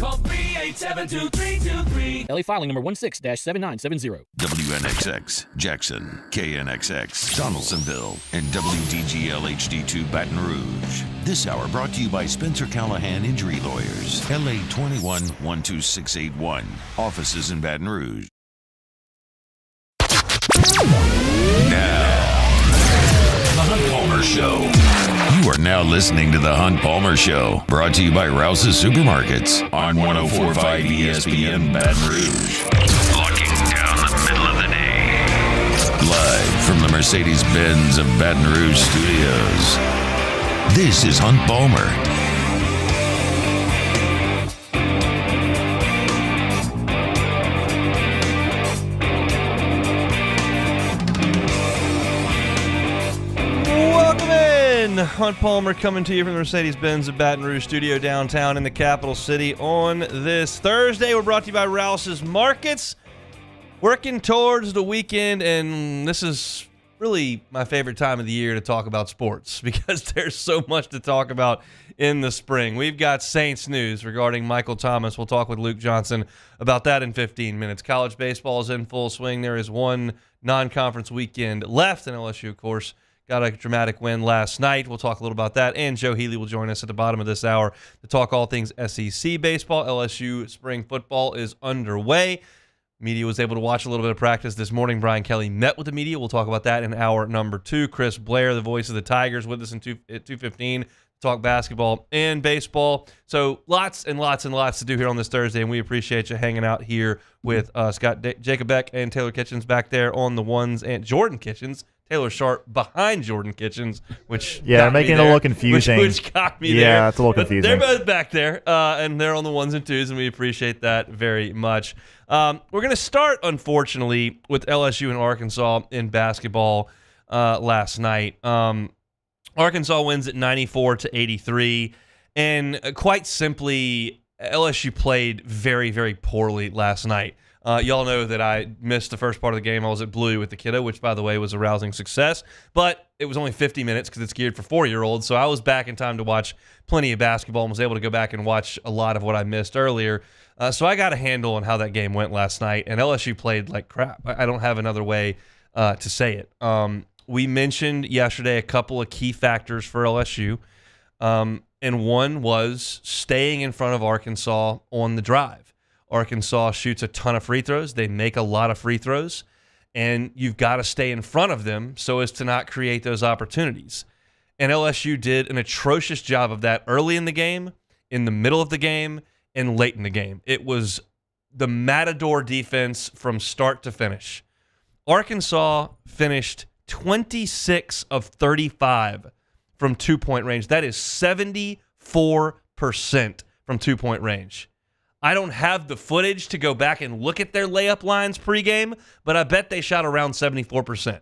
Call 387-2323. LA filing number 16-7970. WNXX, Jackson, KNXX, Donaldsonville, and WDGL HD2 Baton Rouge. This hour brought to you by Spencer Callahan Injury Lawyers, LA 21-12681, offices in Baton Rouge. Now, The Hunt Palmer Show. You are now listening to The Hunt Palmer Show, brought to you by Rouse's Supermarkets on 104.5 ESPN Baton Rouge. Locking down the middle of the day. Live from the Mercedes-Benz of Baton Rouge studios. This is Hunt Palmer. Hunt Palmer coming to you from the Mercedes-Benz of Baton Rouge studio downtown in the capital city on this Thursday. We're brought to you by Rouse's Markets. Working towards the weekend, and this is really my favorite time of the year to talk about sports because there's so much to talk about in the spring. We've got Saints news regarding Michael Thomas. We'll talk with Luke Johnson about that in 15 minutes. College baseball is in full swing. There is one non-conference weekend left, and LSU, of course, got a dramatic win last night. We'll talk a little about that. And Joe Healy will join us at the bottom of this hour to talk all things SEC baseball. LSU Spring football is underway. Media was able to watch a little bit of practice this morning. Brian Kelly met with the media. We'll talk about that in hour number 2. Chris Blair, the voice of the Tigers, with us at 2:15 to talk basketball and baseball. So lots and lots and lots to do here on this Thursday, and we appreciate you hanging out here with us. Got Jacob Beck and Taylor Kitchens back there on the ones, and Jordan Kitchens. Taylor Sharp behind Jordan Kitchens, which making it a little confusing. Which got me there. Yeah, it's a little confusing. They're both back there, and they're on the ones and twos, and we appreciate that very much. We're going to start, unfortunately, with LSU and Arkansas in basketball last night. Arkansas wins at 94-83, and quite simply, LSU played very, very poorly last night. Y'all know that I missed the first part of the game. I was at Blue with the kiddo, which, by the way, was a rousing success. But it was only 50 minutes because it's geared for 4-year-olds. So I was back in time to watch plenty of basketball and was able to go back and watch a lot of what I missed earlier. So I got a handle on how that game went last night. And LSU played like crap. I don't have another way to say it. We mentioned yesterday a couple of key factors for LSU. And one was staying in front of Arkansas on the drive. Arkansas shoots a ton of free throws. They make a lot of free throws, and you've got to stay in front of them so as to not create those opportunities. And LSU did an atrocious job of that early in the game, in the middle of the game, and late in the game. It was the Matador defense from start to finish. Arkansas finished 26 of 35 from two-point range. That is 74% from two-point range. I don't have the footage to go back and look at their layup lines pregame, but I bet they shot around 74%.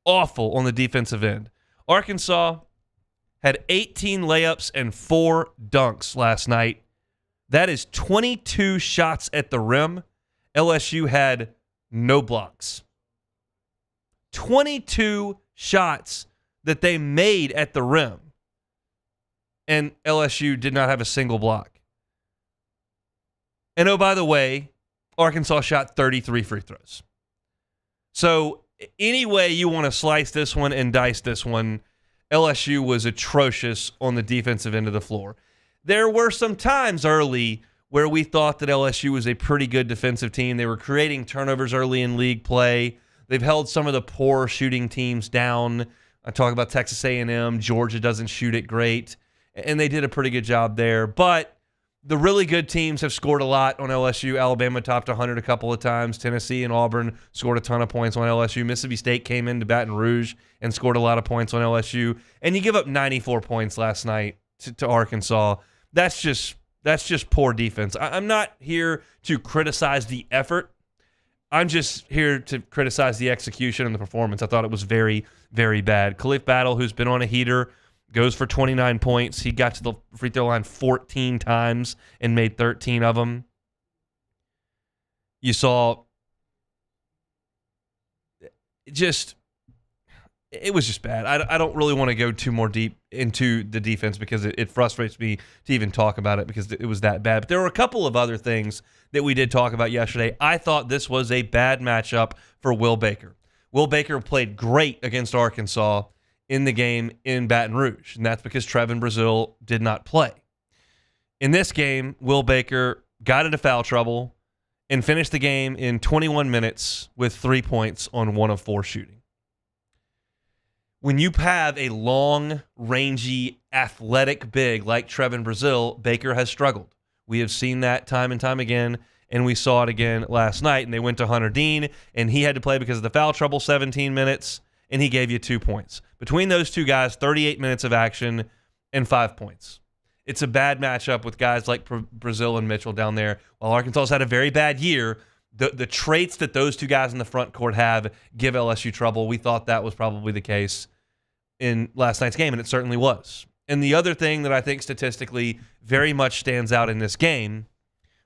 Awful on the defensive end. Arkansas had 18 layups and 4 dunks last night. That is 22 shots at the rim. LSU had no blocks. 22 shots that they made at the rim, and LSU did not have a single block. And oh, by the way, Arkansas shot 33 free throws. So any way you want to slice this one and dice this one, LSU was atrocious on the defensive end of the floor. There were some times early where we thought that LSU was a pretty good defensive team. They were creating turnovers early in league play. They've held some of the poor shooting teams down. I talk about Texas A&M. Georgia doesn't shoot it great, and they did a pretty good job there. But the really good teams have scored a lot on LSU. Alabama topped 100 a couple of times. Tennessee and Auburn scored a ton of points on LSU. Mississippi State came into Baton Rouge and scored a lot of points on LSU. And you give up 94 points last night to Arkansas. That's just poor defense. I'm not here to criticize the effort. I'm just here to criticize the execution and the performance. I thought it was very, very bad. Khalif Battle, who's been on a heater, goes for 29 points. He got to the free throw line 14 times and made 13 of them. You saw just it was just bad. I don't really want to go too more deep into the defense because it frustrates me to even talk about it because it was that bad. But there were a couple of other things that we did talk about yesterday. I thought this was a bad matchup for Will Baker. Will Baker played great against Arkansas in the game in Baton Rouge, and that's because Trevin Brazile did not play. In this game, Will Baker got into foul trouble and finished the game in 21 minutes with 3 points on 1 of 4 shooting. When you have a long, rangy, athletic big like Trevin Brazile, Baker has struggled. We have seen that time and time again, and we saw it again last night. And they went to Hunter Dean, and he had to play because of the foul trouble 17 minutes, and he gave you 2 points. Between those two guys, 38 minutes of action and 5 points. It's a bad matchup with guys like Brazile and Mitchell down there. While Arkansas's had a very bad year, the traits that those two guys in the front court have give LSU trouble. We thought that was probably the case in last night's game, and it certainly was. And the other thing that I think statistically very much stands out in this game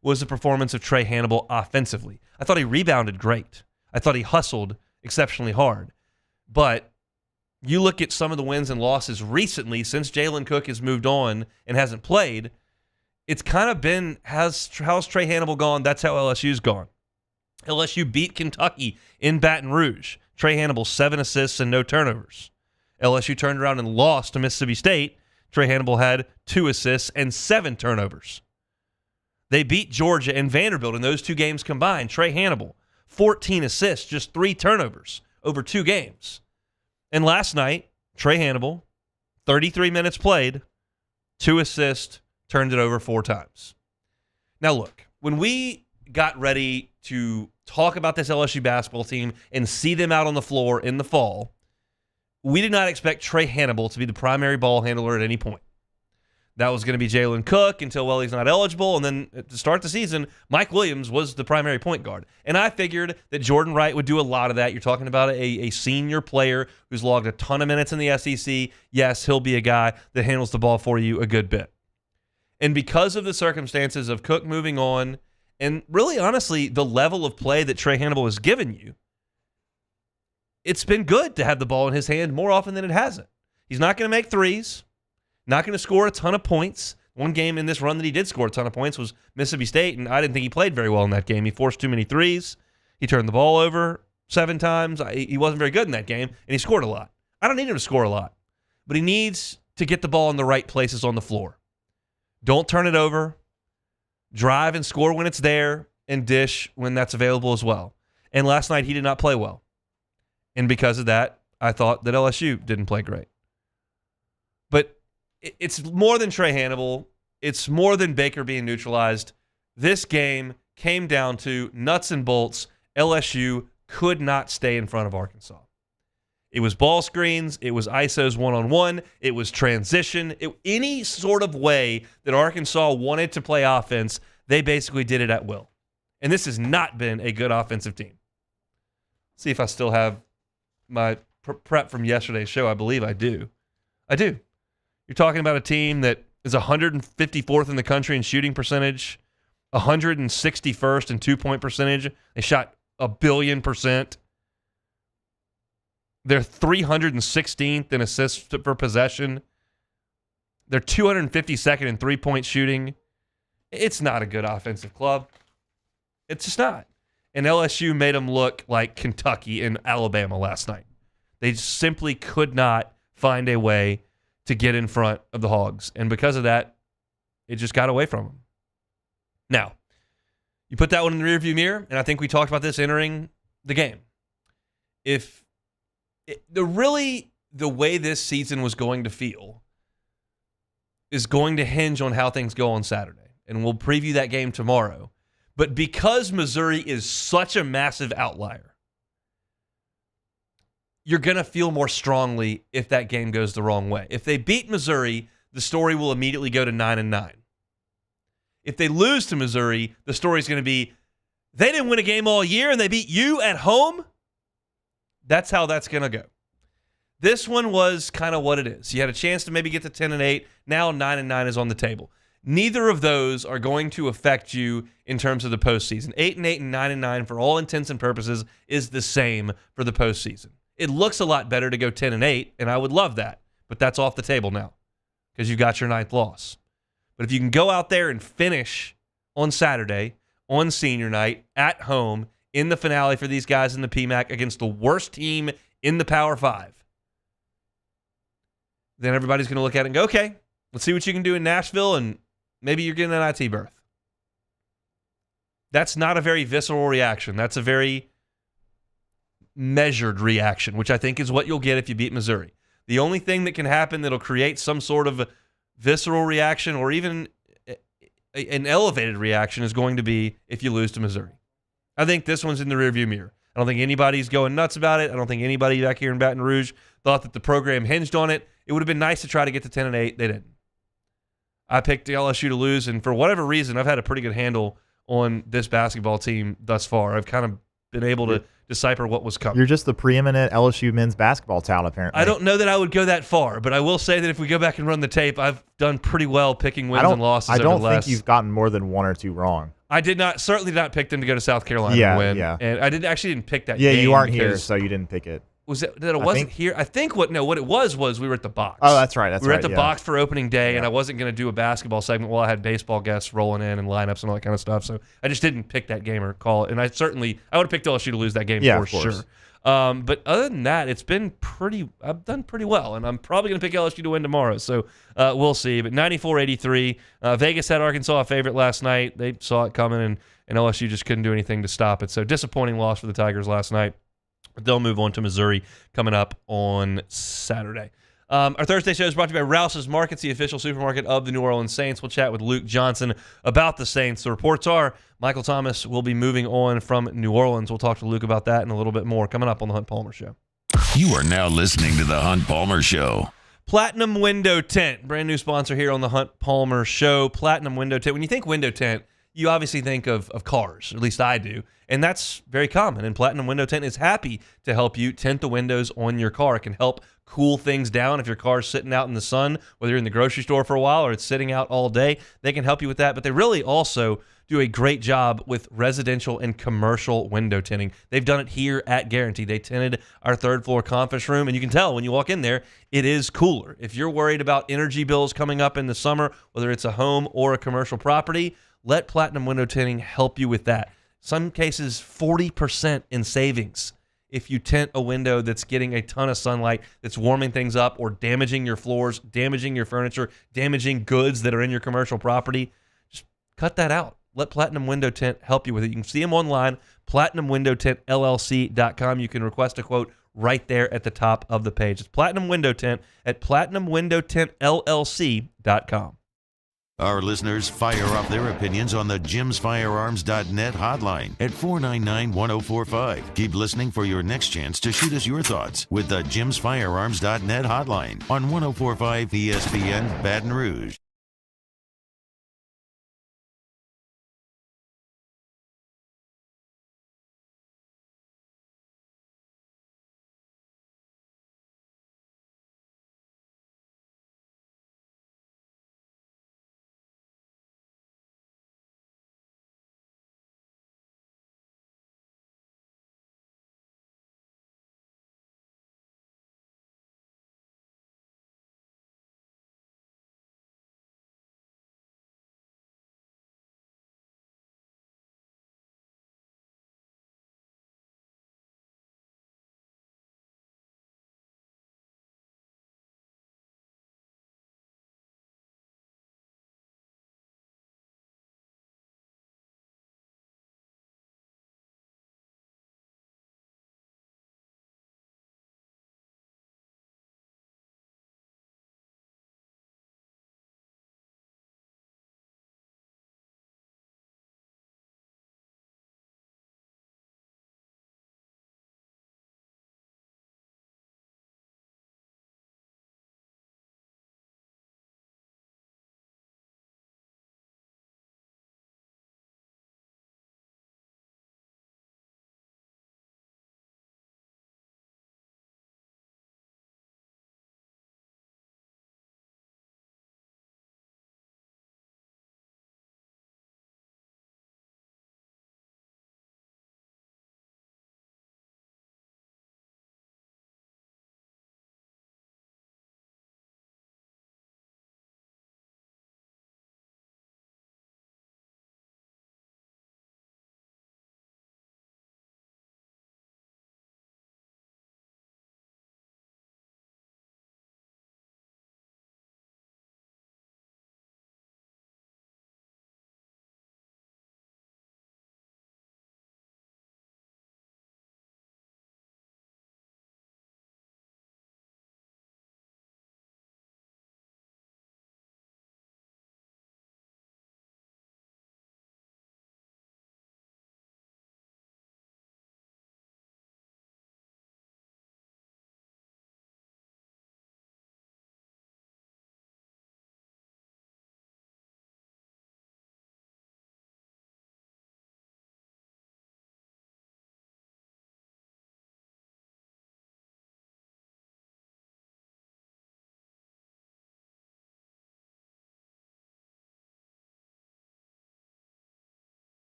was the performance of Trey Hannibal offensively. I thought he rebounded great. I thought he hustled exceptionally hard. But you look at some of the wins and losses recently since Jalen Cook has moved on and hasn't played, it's kind of been, how's Trey Hannibal gone? That's how LSU's gone. LSU beat Kentucky in Baton Rouge. Trey Hannibal, 7 assists and no turnovers. LSU turned around and lost to Mississippi State. Trey Hannibal had 2 assists and 7 turnovers. They beat Georgia and Vanderbilt in those 2 games combined. Trey Hannibal, 14 assists, just 3 turnovers over 2 games. And last night, Trey Hannibal, 33 minutes played, 2 assists, turned it over 4 times. Now look, when we got ready to talk about this LSU basketball team and see them out on the floor in the fall, we did not expect Trey Hannibal to be the primary ball handler at any point. That was going to be Jalen Cook until, well, he's not eligible. And then to start the season, Mike Williams was the primary point guard. And I figured that Jordan Wright would do a lot of that. You're talking about a senior player who's logged a ton of minutes in the SEC. Yes, he'll be a guy that handles the ball for you a good bit. And because of the circumstances of Cook moving on, and really, honestly, the level of play that Trey Hannibal has given you, it's been good to have the ball in his hand more often than it hasn't. He's not going to make threes, not going to score a ton of points. One game in this run that he did score a ton of points was Mississippi State, and I didn't think he played very well in that game. He forced too many threes. He turned the ball over 7 times. He wasn't very good in that game, and he scored a lot. I don't need him to score a lot, but he needs to get the ball in the right places on the floor. Don't turn it over. Drive and score when it's there, and dish when that's available as well. And last night, he did not play well. And because of that, I thought that LSU didn't play great. But it's more than Trey Hannibal. It's more than Baker being neutralized. This game came down to nuts and bolts. LSU could not stay in front of Arkansas. It was ball screens. It was ISOs one-on-one. It was transition. Any sort of way that Arkansas wanted to play offense, they basically did it at will. And this has not been a good offensive team. See if I still have my prep from yesterday's show. I believe I do. You're talking about a team that is 154th in the country in shooting percentage, 161st in 2-point percentage. They shot 1,000,000,000%. They're 316th in assists per possession. They're 252nd in 3-point shooting. It's not a good offensive club. It's just not. And LSU made them look like Kentucky and Alabama last night. They simply could not find a way to get in front of the Hogs. And because of that, it just got away from them. Now, you put that one in the rearview mirror, and I think we talked about this entering the game. The way this season was going to feel is going to hinge on how things go on Saturday. And we'll preview that game tomorrow. But because Missouri is such a massive outlier, you're going to feel more strongly if that game goes the wrong way. If they beat Missouri, the story will immediately go to 9-9. If they lose to Missouri, the story is going to be, they didn't win a game all year and they beat you at home. That's how that's going to go. This one was kind of what it is. You had a chance to maybe get to 10-8. Now 9-9 is on the table. Neither of those are going to affect you in terms of the postseason. 8-8 and 9-9, for all intents and purposes, is the same for the postseason. It looks a lot better to go 10-8, and I would love that. But that's off the table now because you've got your 9th loss. But if you can go out there and finish on Saturday, on senior night, at home, in the finale for these guys in the PMAC against the worst team in the Power 5, then everybody's going to look at it and go, okay, let's see what you can do in Nashville, and maybe you're getting an IT berth. That's not a very visceral reaction. That's a very measured reaction, which I think is what you'll get if you beat Missouri. The only thing that can happen that'll create some sort of visceral reaction or even an elevated reaction is going to be if you lose to Missouri. I think this one's in the rearview mirror. I don't think anybody's going nuts about it. I don't think anybody back here in Baton Rouge thought that the program hinged on it. It would have been nice to try to get to 10-8. They didn't. I picked LSU to lose, and for whatever reason, I've had a pretty good handle on this basketball team thus far. I've kind of been able to decipher what was coming. You're just the preeminent LSU men's basketball talent, apparently. I don't know that I would go that far, but I will say that if we go back and run the tape, I've done pretty well picking wins and losses. I don't think you've gotten more than 1 or 2 wrong. I certainly did not pick them to go to South Carolina and win. Yeah. And I actually didn't pick that game. Yeah, you aren't here, so you didn't pick it. Was it that it wasn't here? I think what it was we were at the box. Oh, that's right. We were at the box for opening day, and I wasn't going to do a basketball segment while I had baseball guests rolling in and lineups and all that kind of stuff. So I just didn't pick that game or call it. And I would have picked LSU to lose that game for sure. But other than that, I've done pretty well, and I'm probably going to pick LSU to win tomorrow. So we'll see. But 94-83, Vegas had Arkansas a favorite last night. They saw it coming, and LSU just couldn't do anything to stop it. So disappointing loss for the Tigers last night. They'll move on to Missouri coming up on Saturday. Our Thursday show is brought to you by Rouse's Markets, the official supermarket of the New Orleans Saints. We'll chat with Luke Johnson about the Saints. The reports are Michael Thomas will be moving on from New Orleans. We'll talk to Luke about that and a little bit more coming up on the Hunt Palmer Show. You are now listening to the Hunt Palmer Show. Platinum Window Tint, brand new sponsor here on the Hunt Palmer Show. Platinum Window Tint. When you think window tint, you obviously think of cars, or at least I do. And that's very common. And Platinum Window Tint is happy to help you tint the windows on your car. It can help cool things down if your car's sitting out in the sun, whether you're in the grocery store for a while or it's sitting out all day. They can help you with that. But they really also do a great job with residential and commercial window tinting. They've done it here at Guarantee. They tinted our 3rd floor conference room, and you can tell when you walk in there, it is cooler. If you're worried about energy bills coming up in the summer, whether it's a home or a commercial property, let Platinum Window Tinting help you with that. Some cases, 40% in savings if you tint a window that's getting a ton of sunlight, that's warming things up or damaging your floors, damaging your furniture, damaging goods that are in your commercial property. Just cut that out. Let Platinum Window Tint help you with it. You can see them online, platinumwindowtintllc.com. You can request a quote right there at the top of the page. It's Platinum Window Tint at platinumwindowtintllc.com. Our listeners fire off their opinions on the jimsfirearms.net hotline at 499-1045. Keep listening for your next chance to shoot us your thoughts with the jimsfirearms.net hotline on 1045 ESPN Baton Rouge.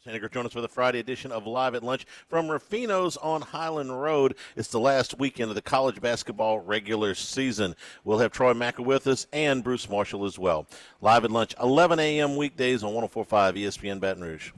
Henniger, join us for the Friday edition of Live at Lunch from Rufino's on Highland Road. It's the last weekend of the college basketball regular season. We'll have Troy Macker with us and Bruce Marshall as well. Live at Lunch, 11 a.m. weekdays on 104.5 ESPN Baton Rouge.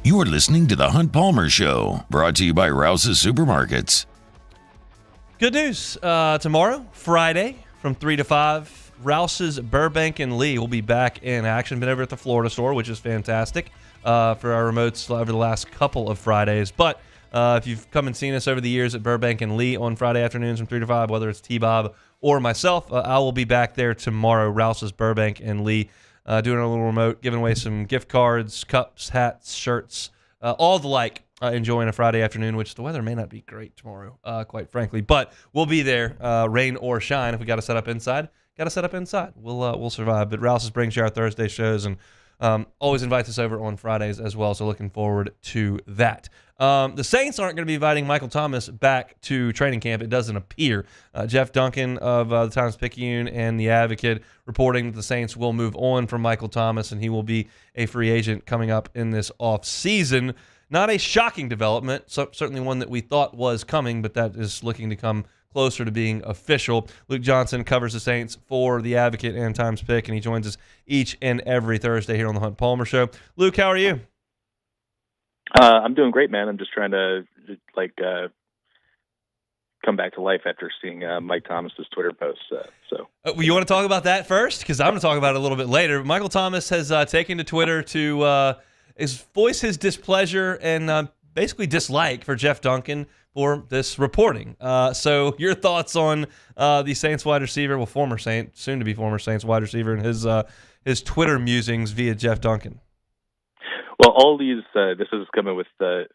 You are listening to The Hunt Palmer Show, brought to you by Rouse's Supermarkets. Good news. Tomorrow, Friday, from 3 to 5, Rouse's Burbank and Lee will be back in action. Been over at the Florida store, which is fantastic for our remotes over the last couple of Fridays. But if you've come and seen us over the years at Burbank and Lee on Friday afternoons from 3 to 5, whether it's T-Bob or myself, I will be back there tomorrow, Rouse's Burbank and Lee, doing a little remote, giving away some gift cards, cups, hats, shirts, all the like, enjoying a Friday afternoon, which the weather may not be great tomorrow, quite frankly. But we'll be there, rain or shine. If we got to set up inside, We'll survive. But Rouse's brings you our Thursday shows and always invites us over on Fridays as well, so looking forward to that. The Saints aren't going to be inviting Michael Thomas back to training camp, it doesn't appear. Jeff Duncan of the Times-Picayune and the Advocate reporting that the Saints will move on from Michael Thomas and he will be a free agent coming up in this offseason. Not a shocking development, certainly one that we thought was coming, but that is looking to come closer to being official. Luke Johnson covers the Saints for the Advocate and Times-Pic, and he joins us each and every Thursday here on the Hunt Palmer Show. Luke, how are you? I'm doing great, man. I'm just trying to come back to life after seeing Mike Thomas's Twitter post. You want to talk about that first? Because I'm going to talk about it a little bit later. Michael Thomas has taken to Twitter to voice his displeasure and basically dislike for Jeff Duncan for this reporting. So your thoughts on the Saints wide receiver, well, former Saint, soon to be former Saints wide receiver, and his Twitter musings via Jeff Duncan. Well, all these this is coming with the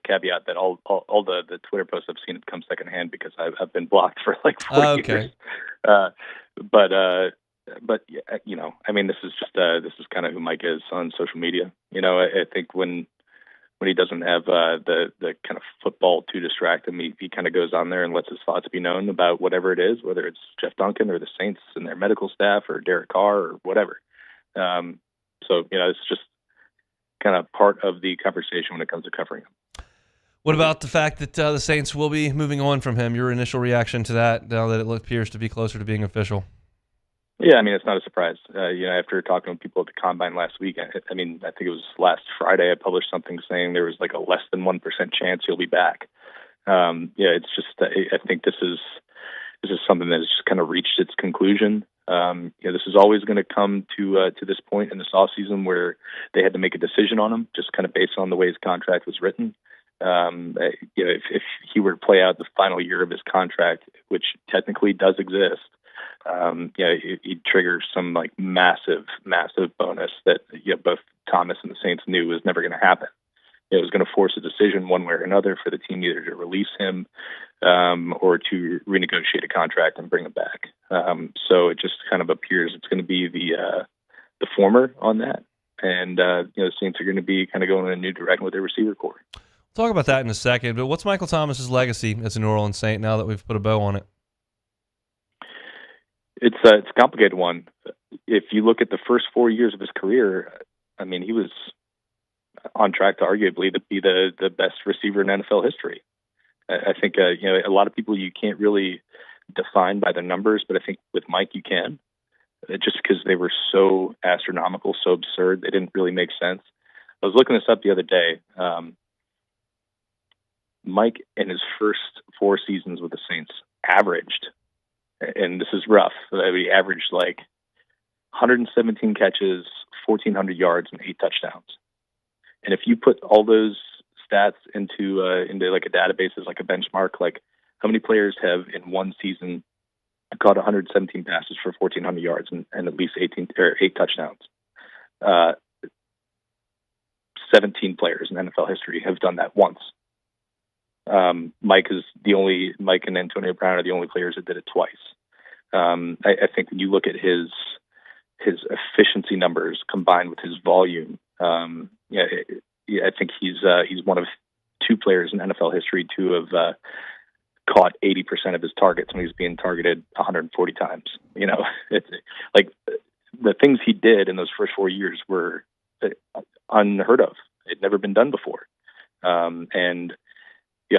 caveat that all the Twitter posts I've seen have come secondhand because I've been blocked for like 4 years. But you know, I mean, this is kind of who Mike is on social media. You know, I think when he doesn't have the kind of football to distract him, he kind of goes on there and lets his thoughts be known about whatever it is, whether it's Jeff Duncan or the Saints and their medical staff or Derek Carr or whatever. So, you know, it's just kind of part of the conversation when it comes to covering him. What about the fact that the Saints will be moving on from him? Your initial reaction to that, now that it appears to be closer to being official? Yeah, I mean, it's not a surprise. You know, after talking to people at the Combine last week, I mean, I think it was last Friday, I published something saying there was like a less than 1% chance he'll be back. Yeah, it's just, I think this is something that has just kind of reached its conclusion. You know, this is always going to come to this point in this offseason where they had to make a decision on him, just kind of based on the way his contract was written. You know, if he were to play out the final year of his contract, which technically does exist, you know, he'd trigger some like massive bonus that, you know, both Thomas and the Saints knew was never going to happen. It was going to force a decision one way or another for the team either to release him or to renegotiate a contract and bring him back. So it just kind of appears it's going to be the former on that. And, you know, the Saints are going to be kind of going in a new direction with their receiver core. Talk about that in a second, but what's Michael Thomas's legacy as a New Orleans Saint now that we've put a bow on it? It's a complicated one. If you look at the first 4 years of his career, I mean, he was on track to arguably to be the best receiver in NFL history. I think, you know, a lot of people you can't really define by the numbers, but I think with Mike you can, just because they were so astronomical, so absurd, they didn't really make sense. I was looking this up the other day. Mike, in his first 4 seasons with the Saints, averaged, and this is rough, he averaged like 117 catches, 1,400 yards, and 8 touchdowns. And if you put all those stats into like a database as like a benchmark, like how many players have in one season caught 117 passes for 1,400 yards and at least 8 touchdowns? 17 players in NFL history have done that once. Mike and Antonio Brown are the only players that did it twice. I think when you look at his efficiency numbers combined with his volume, I think he's one of two players in NFL history to have caught 80% of his targets when he's being targeted 140 times. It's like the things he did in those first 4 years were unheard of. It'd never been done before. And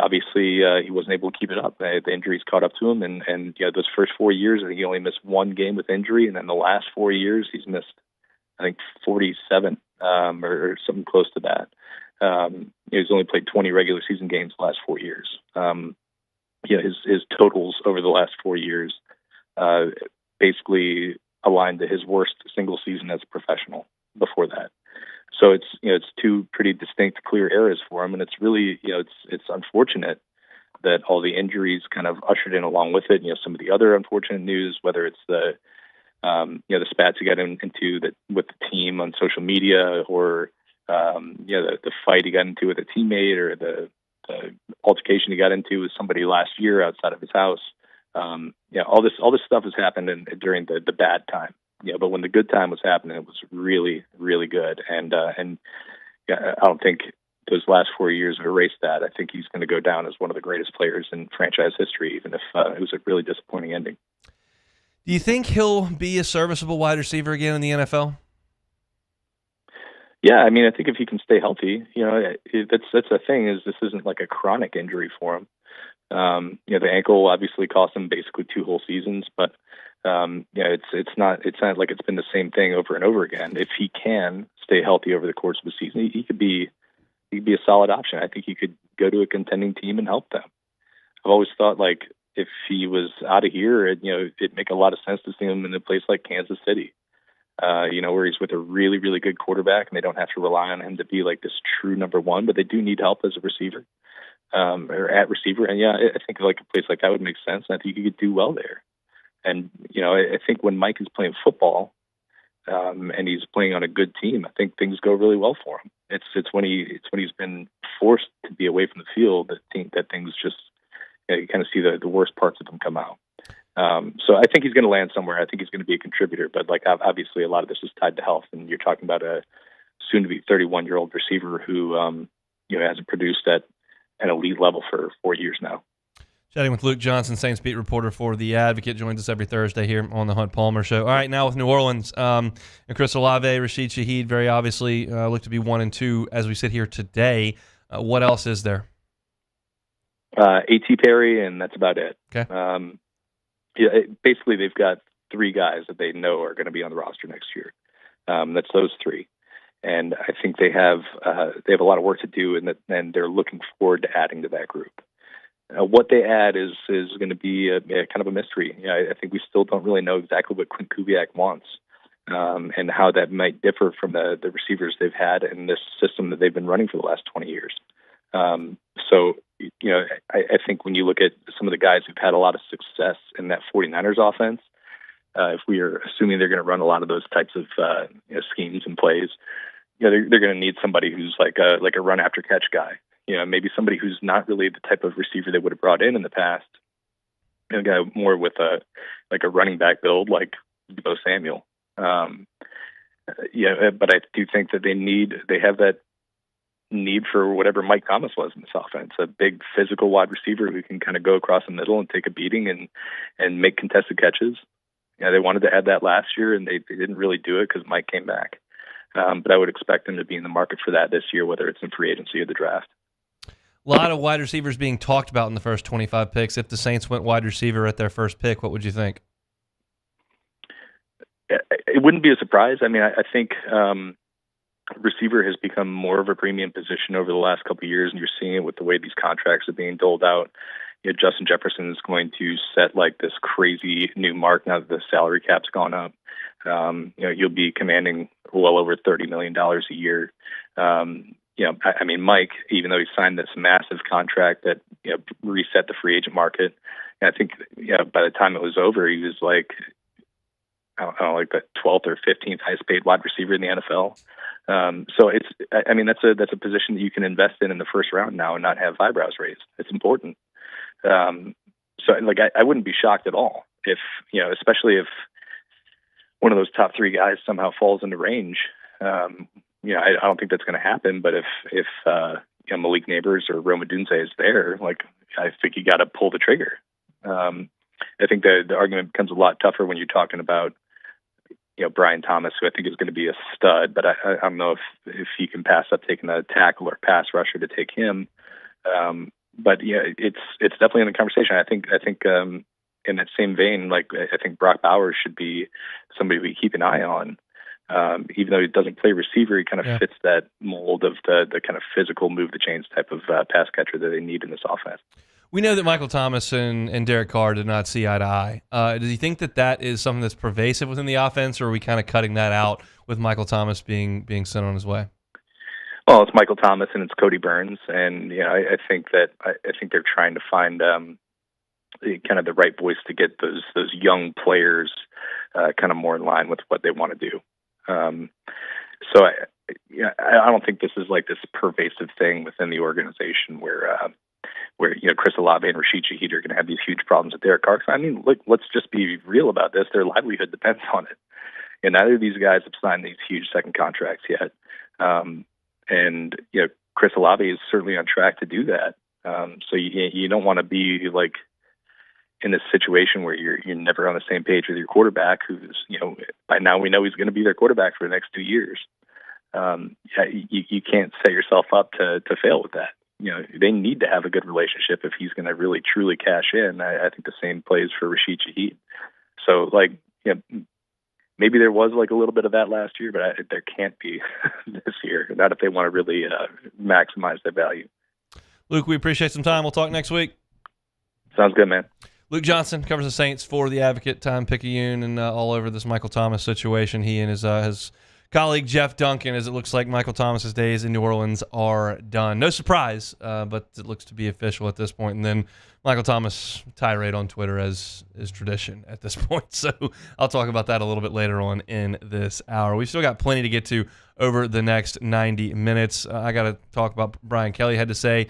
obviously he wasn't able to keep it up. The injuries caught up to him. And those first 4 years, I think he only missed one game with injury. And then the last 4 years, he's missed, I think, 47 or something close to that. He's only played 20 regular season games the last 4 years. His totals over the last 4 years basically aligned to his worst single season as a professional before that. So it's two pretty distinct, clear eras for him, and it's really it's unfortunate that all the injuries kind of ushered in along with it. Some of the other unfortunate news, whether it's the spats he got into that with the team on social media, or the fight he got into with a teammate, or the altercation he got into with somebody last year outside of his house. All this stuff has happened during the bad time. But when the good time was happening, it was really, really good. And I don't think those last 4 years have erased that. I think he's going to go down as one of the greatest players in franchise history, even if it was a really disappointing ending. Do you think he'll be a serviceable wide receiver again in the NFL? Yeah, I mean, I think if he can stay healthy, that's the thing, is this isn't like a chronic injury for him. The ankle obviously cost him basically 2 whole seasons, but it's not like it's been the same thing over and over again. If he can stay healthy over the course of the season, he could be a solid option. I think he could go to a contending team and help them. I've always thought, like, if he was out of here, it'd make a lot of sense to see him in a place like Kansas City, where he's with a really, really good quarterback, and they don't have to rely on him to be like this true number one, but they do need help as a receiver, or at receiver. And I think like a place like that would make sense. And I think he could do well there. And, I think when Mike is playing football, and he's playing on a good team, I think things go really well for him. It's when he's been forced to be away from the field that things just, you kind of see the worst parts of him come out. So I think he's going to land somewhere. I think he's going to be a contributor, but like obviously a lot of this is tied to health, and you're talking about a soon-to-be 31-year-old receiver who hasn't produced at an elite level for 4 years now. Chatting with Luke Johnson, Saints beat reporter for The Advocate, joins us every Thursday here on the Hunt Palmer Show. All right, now with New Orleans, and Chris Olave, Rashid Shaheed, very obviously look to be 1-2 as we sit here today. What else is there? A.T. Perry, and that's about it. Okay. Basically, they've got 3 guys that they know are going to be on the roster next year. That's those 3. And I think they have a lot of work to do, and they're looking forward to adding to that group. What they add is going to be a kind of a mystery. I think we still don't really know exactly what Quinn Kubiak wants, and how that might differ from the receivers they've had in this system that they've been running for the last 20 years. I think when you look at some of the guys who've had a lot of success in that 49ers offense, if we are assuming they're going to run a lot of those types of schemes and plays, they're going to need somebody who's like a run after catch guy. Maybe somebody who's not really the type of receiver they would have brought in the past. A guy more with a running back build like Deebo Samuel. But I do think that they have that need for whatever Mike Thomas was in this offense, a big physical wide receiver who can kind of go across the middle and take a beating and make contested catches. They wanted to add that last year, and they didn't really do it because Mike came back. But I would expect them to be in the market for that this year, whether it's in free agency or the draft. A lot of wide receivers being talked about in the first 25 picks. If the Saints went wide receiver at their first pick, what would you think? It wouldn't be a surprise. I mean, I think receiver has become more of a premium position over the last couple of years, and you're seeing it with the way these contracts are being doled out. Justin Jefferson is going to set like this crazy new mark now that the salary cap's gone up. You'll be commanding well over $30 million a year. Mike, even though he signed this massive contract that reset the free agent market, I think by the time it was over, he was like, I don't know, like the 12th or 15th highest paid wide receiver in the NFL. So I mean, that's a position that you can invest in the first round now and not have eyebrows raised. It's important. So like, I wouldn't be shocked at all if, especially if one of those top three guys somehow falls into range. I don't think that's going to happen, but if Malik Neighbors or Rome Odunze is there, like, I think you got to pull the trigger. I think the argument becomes a lot tougher when you're talking about, Brian Thomas, who I think is going to be a stud, but I don't know if he can pass up taking a tackle or pass rusher to take him. But yeah, it's definitely in the conversation. I think in that same vein, like, I think Brock Bowers should be somebody we keep an eye on. Even though he doesn't play receiver, he kind of fits that mold of the kind of physical move the chains type of pass catcher that they need in this offense. We know that Michael Thomas and Derek Carr did not see eye to eye. Do you think that is something that's pervasive within the offense, or are we kind of cutting that out with Michael Thomas being sent on his way? Well, it's Michael Thomas and it's Cody Burns, and I think they're trying to find kind of the right voice to get those young players kind of more in line with what they want to do. So I don't think this is like this pervasive thing within the organization where Chris Olave and Rashid Shaheed are going to have these huge problems with Derek Carr. I mean, look, let's just be real about this. Their livelihood depends on it. And neither of these guys have signed these huge second contracts yet. And Chris Olave is certainly on track to do that. So you don't want to be like in this situation where you're never on the same page with your quarterback, who's, by now we know he's going to be their quarterback for the next 2 years. You can't set yourself up to fail with that. They need to have a good relationship if he's going to really truly cash in. I think the same plays for Rashid Shaheed. So, like, maybe there was like a little bit of that last year, but there can't be this year. Not if they want to really maximize their value. Luke, we appreciate some time. We'll talk next week. Sounds good, man. Luke Johnson covers the Saints for The Advocate, Time-Picayune, and all over this Michael Thomas situation. He and his colleague Jeff Duncan, as it looks like Michael Thomas's days in New Orleans are done. No surprise, but it looks to be official at this point. And then Michael Thomas tirade on Twitter as is tradition at this point. So I'll talk about that a little bit later on in this hour. We've still got plenty to get to over the next 90 minutes. I got to talk about Brian Kelly had to say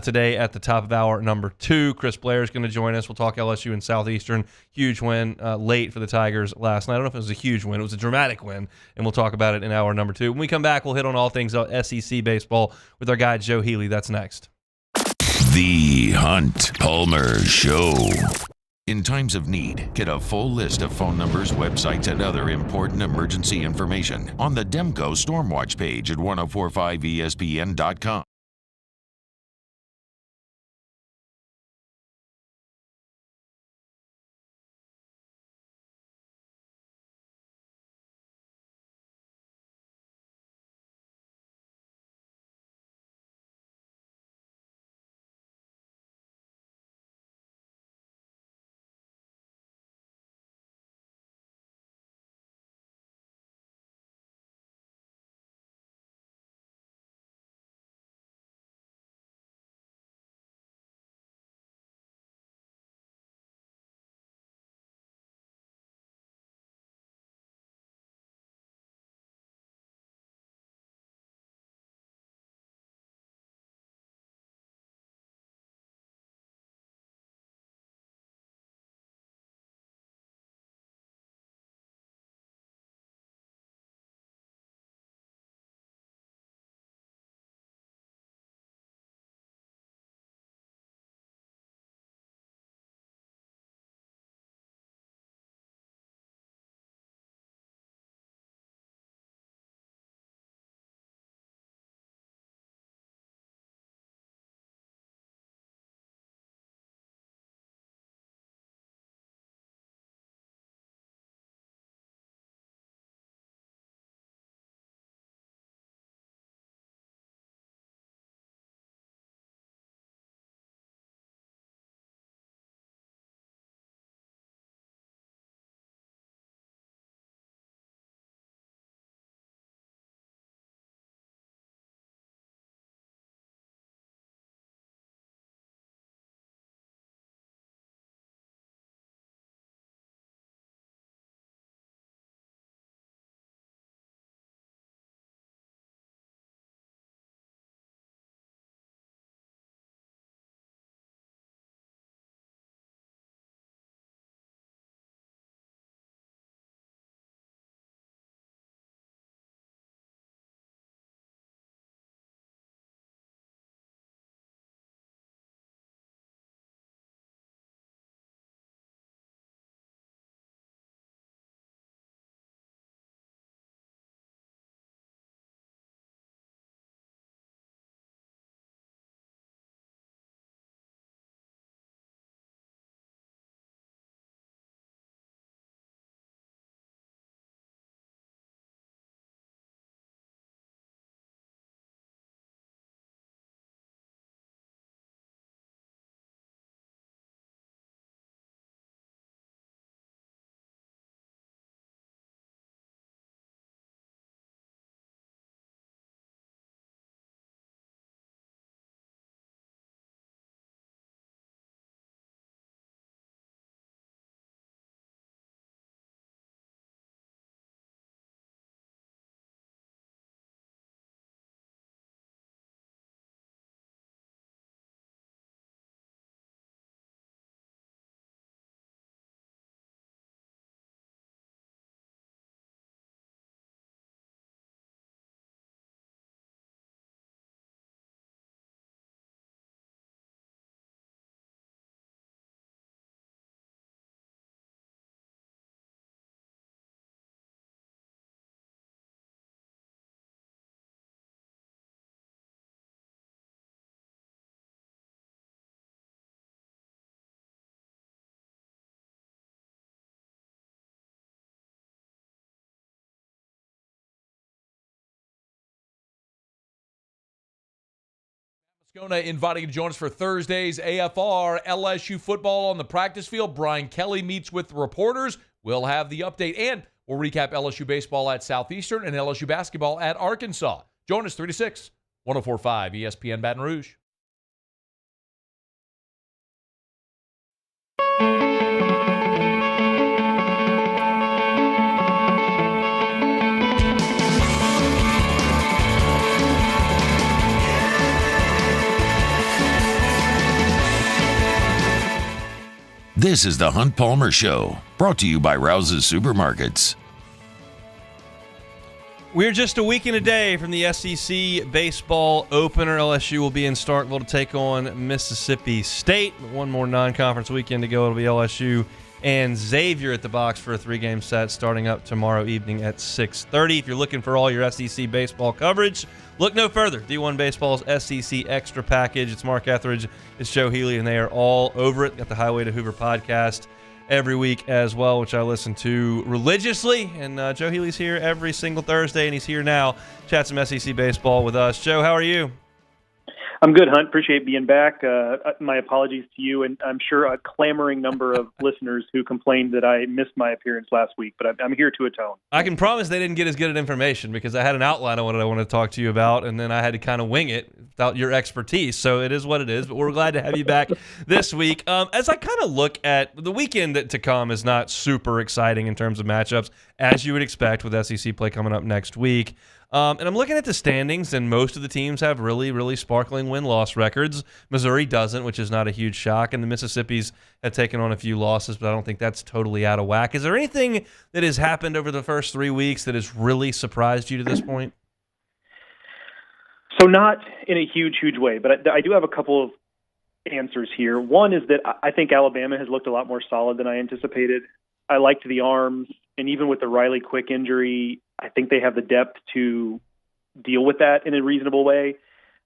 today at the top of hour number 2. Chris Blair is going to join us. We'll talk LSU and Southeastern. Huge win late for the Tigers last night. I don't know if it was a huge win. It was a dramatic win, and we'll talk about it in hour number 2. When we come back, we'll hit on all things SEC baseball with our guy Joe Healy. That's next. The Hunt Palmer Show. In times of need, get a full list of phone numbers, websites, and other important emergency information on the Demco Stormwatch page at 1045ESPN.com. Scona inviting you to join us for Thursday's AFR LSU football on the practice field. Brian Kelly meets with the reporters. We'll have the update, and we'll recap LSU baseball at Southeastern and LSU basketball at Arkansas. Join us 3 to 6, 104.5 ESPN Baton Rouge. This is the Hunt Palmer Show, brought to you by Rouse's Supermarkets. We're just a week and a day from the SEC baseball opener. LSU will be in Starkville to take on Mississippi State. One more non-conference weekend to go. It'll be LSU and Xavier at the box for a 3-game set starting up tomorrow evening at 6:30. If you're looking for all your SEC baseball coverage, look no further. D1 Baseball's SEC Extra Package. It's Mark Etheridge, it's Joe Healy, and they are all over it. Got the Highway to Hoover podcast every week as well, which I listen to religiously. And Joe Healy's here every single Thursday, and he's here now. Chat some SEC baseball with us. Joe, how are you? I'm good, Hunt. Appreciate being back. My apologies to you, and I'm sure a clamoring number of listeners who complained that I missed my appearance last week, but I'm here to atone. I can promise they didn't get as good at information because I had an outline on what I wanted to talk to you about, and then I had to kind of wing it without your expertise, so it is what it is, but we're glad to have you back this week. As I kind of look at the weekend to come is not super exciting in terms of matchups, as you would expect with SEC play coming up next week. And I'm looking at the standings, and most of the teams have really, really sparkling win-loss records. Missouri doesn't, which is not a huge shock, and the Mississippis have taken on a few losses, but I don't think that's totally out of whack. Is there anything that has happened over the first 3 weeks that has really surprised you to this point? So not in a huge way, but I do have a couple of answers here. One is that I think Alabama has looked a lot more solid than I anticipated. I liked the arms, and even with the Riley Quick injury, I think they have the depth to deal with that in a reasonable way.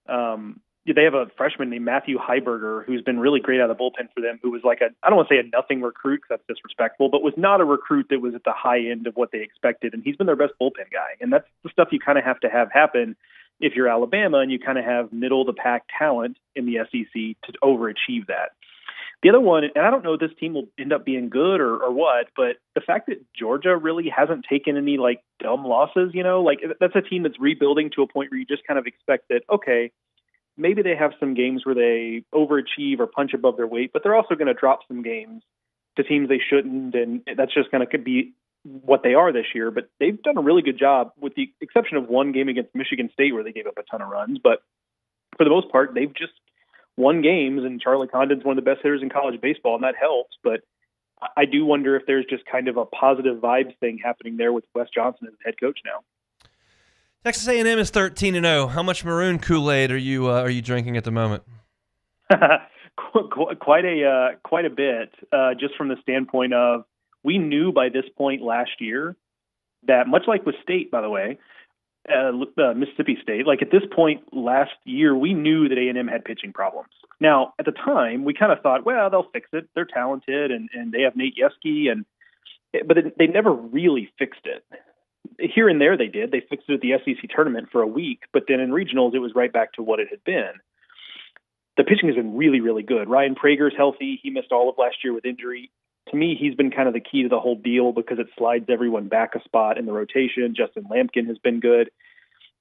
They have a freshman named Matthew Heiberger who's been really great out of the bullpen for them, who was like I don't want to say a nothing recruit because that's disrespectful, but was not a recruit that was at the high end of what they expected, and he's been their best bullpen guy. And that's the stuff you kind of have to have happen if you're Alabama and you kind of have middle-of-the-pack talent in the SEC to overachieve that. The other one, and I don't know if this team will end up being good or what, but the fact that Georgia really hasn't taken any like dumb losses, that's a team that's rebuilding to a point where you just kind of expect that, okay, maybe they have some games where they overachieve or punch above their weight, but they're also going to drop some games to teams they shouldn't, and that's just going to be what they are this year. But they've done a really good job, with the exception of one game against Michigan State where they gave up a ton of runs. But for the most part, they've just won games, and Charlie Condon's one of the best hitters in college baseball, and that helps. But I do wonder if there's just kind of a positive vibes thing happening there with Wes Johnson as head coach now. Texas A&M is 13-0. How much maroon Kool-Aid are you drinking at the moment? Quite a bit, just from the standpoint of we knew by this point last year that, much like with State, by the way, Mississippi State, like at this point last year, we knew that A&M had pitching problems. Now, at the time, we kind of thought, well, they'll fix it. They're talented, and they have Nate Yeske, but they never really fixed it. Here and there they did. They fixed it at the SEC tournament for a week, but then in regionals, it was right back to what it had been. The pitching has been really, really good. Ryan Prager's healthy. He missed all of last year with injury. To me, he's been kind of the key to the whole deal because it slides everyone back a spot in the rotation. Justin Lampkin has been good.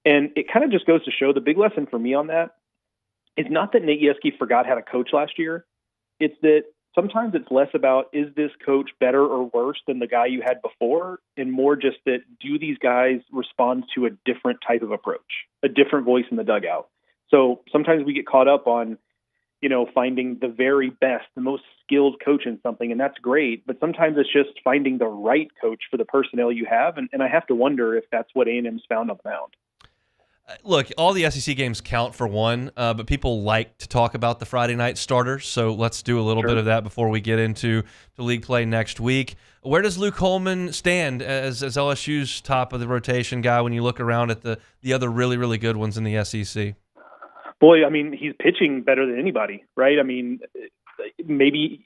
And it kind of just goes to show the big lesson for me on that is not that Nate Yeske forgot how to coach last year. It's that sometimes it's less about, is this coach better or worse than the guy you had before, and more just that, do these guys respond to a different type of approach, a different voice in the dugout? So sometimes we get caught up on, finding the very best, the most skilled coach in something, and that's great. But sometimes it's just finding the right coach for the personnel you have, and I have to wonder if that's what A&M's found on the mound. Look, all the SEC games count for one, but people like to talk about the Friday night starters, so let's do a little bit of that before we get into the league play next week. Where does Luke Holman stand as LSU's top of the rotation guy when you look around at the other really, really good ones in the SEC? Boy, I mean, he's pitching better than anybody, right? I mean, maybe,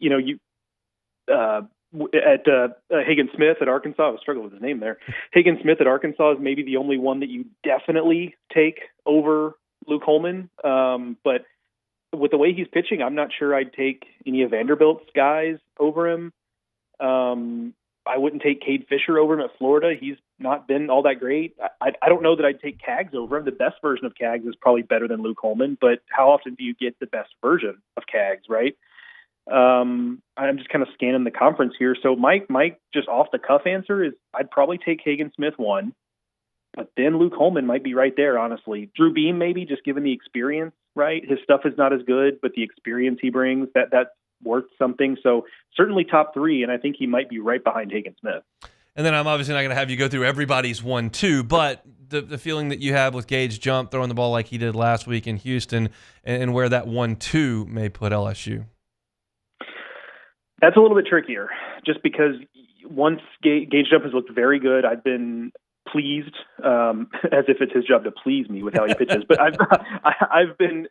at Hagen Smith at Arkansas, I was struggling with his name there. Hagen Smith at Arkansas is maybe the only one that you definitely take over Luke Holman. But with the way he's pitching, I'm not sure I'd take any of Vanderbilt's guys over him. I wouldn't take Cade Fisher over him at Florida. He's not been all that great. I don't know that I'd take Cags over him. The best version of Cags is probably better than Luke Holman, but how often do you get the best version of Cags, right? I'm just kind of scanning the conference here. So Mike, just off the cuff answer is I'd probably take Hagen Smith 1, but then Luke Holman might be right there, honestly. Drew Beam maybe, just given the experience, right? His stuff is not as good, but the experience he brings, that's worth something. So certainly top 3, and I think he might be right behind Hagen Smith. And then I'm obviously not going to have you go through everybody's 1-2, but the feeling that you have with Gage Jump throwing the ball like he did last week in Houston and where that 1-2 may put LSU. That's a little bit trickier, just because once Gage Jump has looked very good, I've been pleased, as if it's his job to please me with how he pitches. But I've been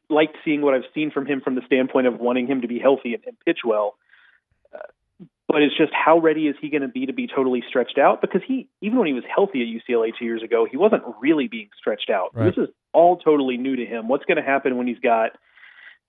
liked seeing what I've seen from him from the standpoint of wanting him to be healthy and pitch well. But it's just how ready is he going to be totally stretched out? Because even when he was healthy at UCLA 2 years ago, he wasn't really being stretched out. Right. This is all totally new to him. What's going to happen when he's got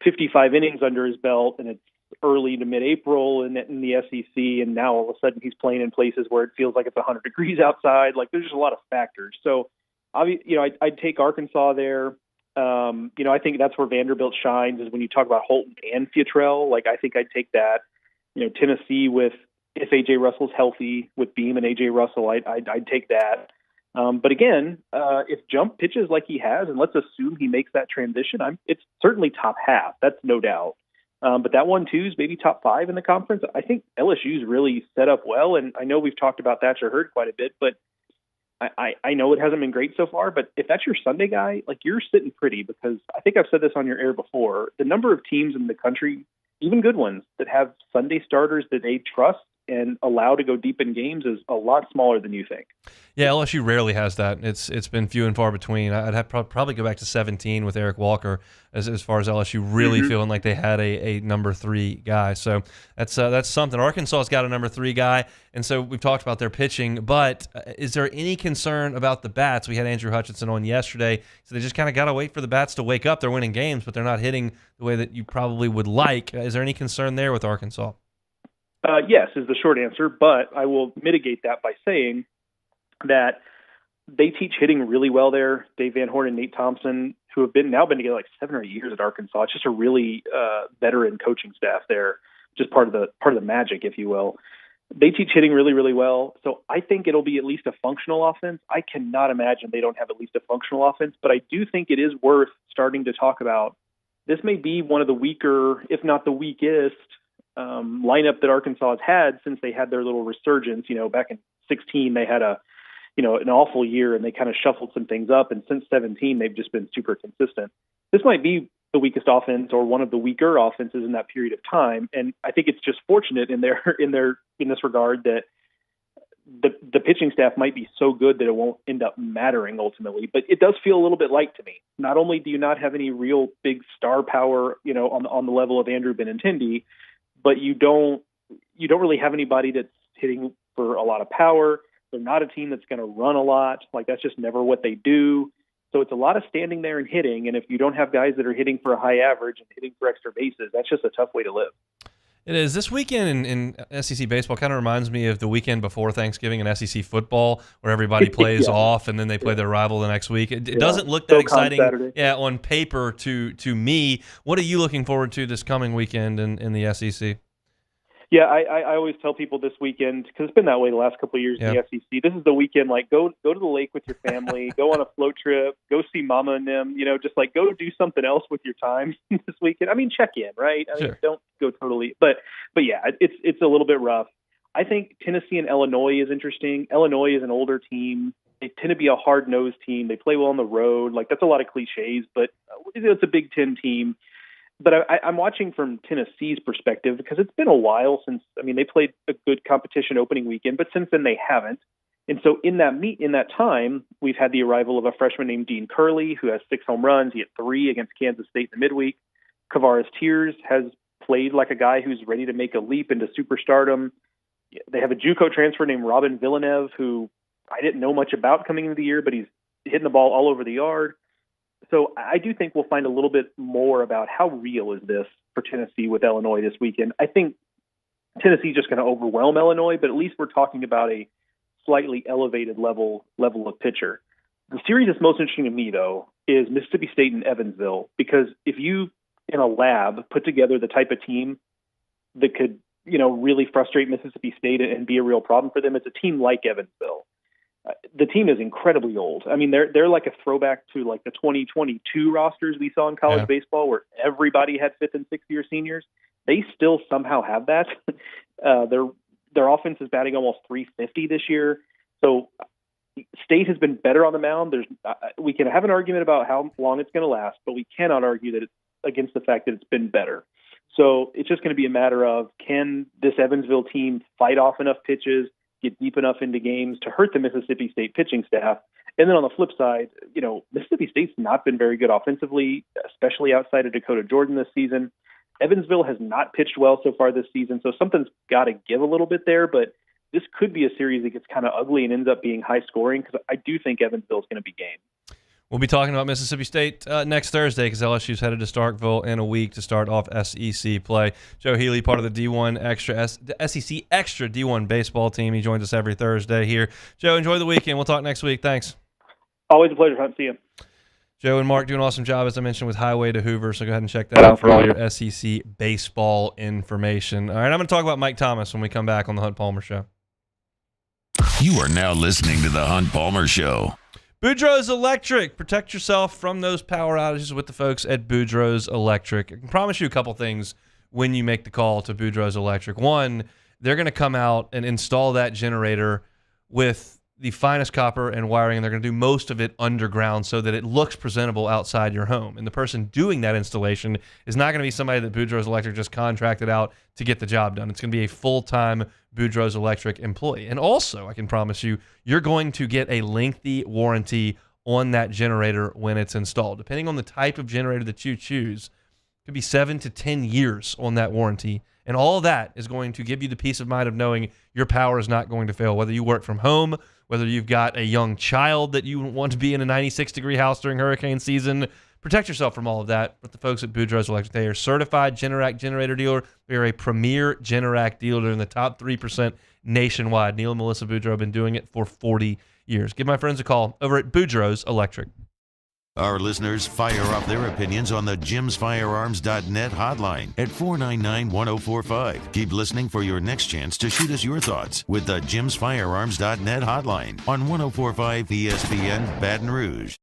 55 innings under his belt and it's early to mid-April in the SEC, and now all of a sudden he's playing in places where it feels like it's 100 degrees outside? Like, there's just a lot of factors. So, I'd take Arkansas there. I think that's where Vanderbilt shines, is when you talk about Holton and Futrell. Like, I think I'd take that. Tennessee, if A.J. Russell's healthy with Beam and A.J. Russell, I'd take that. But again, if Jump pitches like he has, and let's assume he makes that transition, it's certainly top half. That's no doubt. But that 1-2 is maybe top 5 in the conference. I think LSU's really set up well, and I know we've talked about Thatcher Hurd quite a bit, but I know it hasn't been great so far. But if that's your Sunday guy, like, you're sitting pretty, because I think I've said this on your air before, the number of teams in the country, even good ones, that have Sunday starters that they trust and allow to go deep in games is a lot smaller than you think. Yeah, LSU rarely has that. It's been few and far between. I'd have probably go back to 17 with Eric Walker as far as LSU really feeling like they had a number 3 guy. So that's something. Arkansas's got a number 3 guy, and so we've talked about their pitching. But is there any concern about the bats? We had Andrew Hutchinson on yesterday, so they just kind of got to wait for the bats to wake up. They're winning games, but they're not hitting the way that you probably would like. Is there any concern there with Arkansas? Yes, is the short answer, but I will mitigate that by saying that they teach hitting really well there. Dave Van Horn and Nate Thompson, who have now been together like 7 or 8 years at Arkansas. It's just a really veteran coaching staff there, just part of the magic, if you will. They teach hitting really, really well. So I think it'll be at least a functional offense. I cannot imagine they don't have at least a functional offense, but I do think it is worth starting to talk about. This may be one of the weaker, if not the weakest, lineup that Arkansas has had since they had their little resurgence. Back in 2016, they had an awful year, and they kind of shuffled some things up. And since 2017, they've just been super consistent. This might be the weakest offense, or one of the weaker offenses in that period of time. And I think it's just fortunate in this regard that the pitching staff might be so good that it won't end up mattering ultimately. But it does feel a little bit light to me. Not only do you not have any real big star power, on the level of Andrew Benintendi, but you don't really have anybody that's hitting for a lot of power. They're not a team that's going to run a lot. Like, that's just never what they do. So it's a lot of standing there and hitting. And if you don't have guys that are hitting for a high average and hitting for extra bases, that's just a tough way to live. It is. This weekend in SEC baseball kind of reminds me of the weekend before Thanksgiving in SEC football, where everybody plays off and then they play their rival the next week. It doesn't look that exciting on paper to me. What are you looking forward to this coming weekend in the SEC? Yeah, I always tell people this weekend, because it's been that way the last couple of years in the SEC. This is the weekend, like, go to the lake with your family, go on a float trip, go see Mama and them, just like go do something else with your time this weekend. I mean, check in, right? I mean, don't go totally, but yeah, it's a little bit rough. I think Tennessee and Illinois is interesting. Illinois is an older team. They tend to be a hard-nosed team. They play well on the road. Like, that's a lot of cliches, but it's a Big Ten team. But I'm watching from Tennessee's perspective, because it's been a while since, they played a good competition opening weekend, but since then they haven't. And so in that time, we've had the arrival of a freshman named Dean Curley, who has 6 home runs. He hit 3 against Kansas State in the midweek. Kavares Tears has played like a guy who's ready to make a leap into superstardom. They have a JUCO transfer named Robin Villeneuve, who I didn't know much about coming into the year, but he's hitting the ball all over the yard. So I do think we'll find a little bit more about how real is this for Tennessee with Illinois this weekend. I think Tennessee's just going to overwhelm Illinois, but at least we're talking about a slightly elevated level of pitcher. The series that's most interesting to me, though, is Mississippi State and Evansville, because if you, in a lab, put together the type of team that could, really frustrate Mississippi State and be a real problem for them, it's a team like Evansville. The team is incredibly old. I mean, they're like a throwback to like the 2022 rosters we saw in college baseball, where everybody had 5th and 6th year seniors. They still somehow have that. Their offense is batting almost 350 this year. So State has been better on the mound. We can have an argument about how long it's going to last, but we cannot argue that it's against the fact that it's been better. So it's just going to be a matter of, can this Evansville team fight off enough pitches, get deep enough into games to hurt the Mississippi State pitching staff? And then on the flip side, Mississippi State's not been very good offensively, especially outside of Dakota Jordan this season. Evansville has not pitched well so far this season, so something's got to give a little bit there, but this could be a series that gets kind of ugly and ends up being high scoring, because I do think Evansville's going to be game. We'll be talking about Mississippi State next Thursday, because LSU's headed to Starkville in a week to start off SEC play. Joe Healy, part of the D1 the SEC Extra D1 baseball team. He joins us every Thursday here. Joe, enjoy the weekend. We'll talk next week. Thanks. Always a pleasure. Hunt. See you. Joe and Mark do an awesome job, as I mentioned, with Highway to Hoover, so go ahead and check that out for all your SEC baseball information. All right, I'm going to talk about Mike Thomas when we come back on the Hunt Palmer Show. You are now listening to the Hunt Palmer Show. Boudreaux's Electric. Protect yourself from those power outages with the folks at Boudreaux's Electric. I can promise you a couple things when you make the call to Boudreaux's Electric. One, they're going to come out and install that generator with the finest copper and wiring, and they're going to do most of it underground so that it looks presentable outside your home. And the person doing that installation is not going to be somebody that Boudreaux's Electric just contracted out to get the job done. It's going to be a full-time Boudreaux's Electric employee. And also, I can promise you, you're going to get a lengthy warranty on that generator when it's installed. Depending on the type of generator that you choose, it could be 7 to 10 years on that warranty. And all that is going to give you the peace of mind of knowing your power is not going to fail, whether you work from home, whether you've got a young child that you want to be in a 96-degree house during hurricane season. Protect yourself from all of that with the folks at Boudreaux's Electric. They are certified Generac generator dealer. They are a premier Generac dealer in the top 3% nationwide. Neil and Melissa Boudreaux have been doing it for 40 years. Give my friends a call over at Boudreaux's Electric. Our listeners fire off their opinions on the jimsfirearms.net hotline at 499-1045. Keep listening for your next chance to shoot us your thoughts with the jimsfirearms.net hotline on 1045 ESPN Baton Rouge.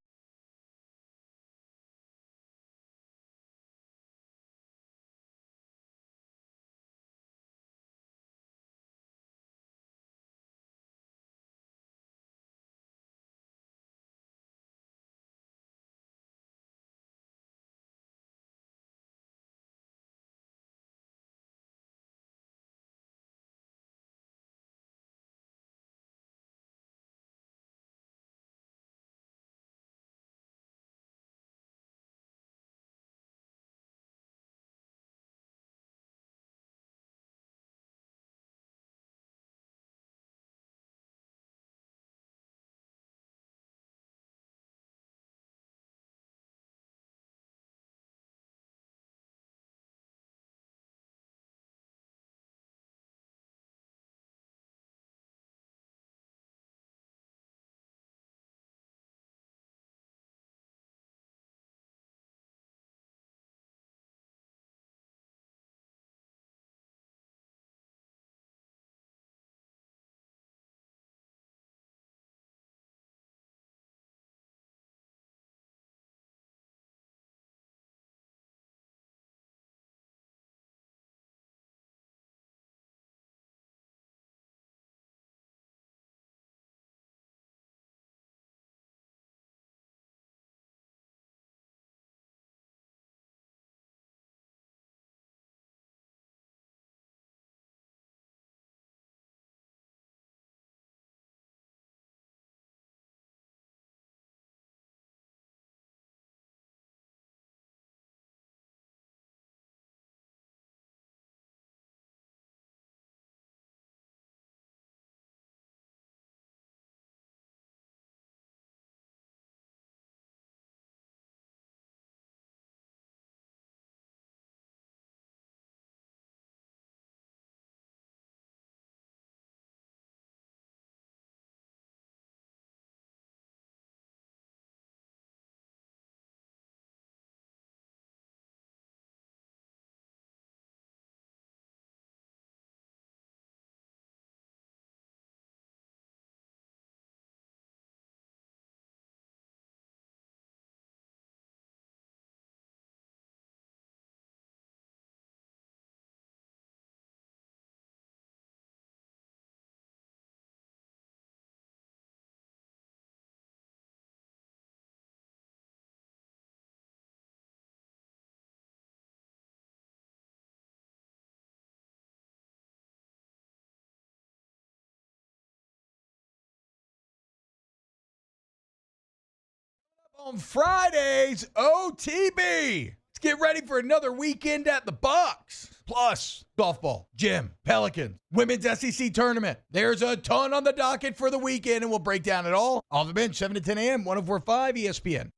On Fridays, OTB. Let's get ready for another weekend at the Bucks. Plus, golf ball, gym, Pelicans, women's SEC tournament. There's a ton on the docket for the weekend, and we'll break down it all. Off the bench, 7 to 10 a.m., 104.5 ESPN.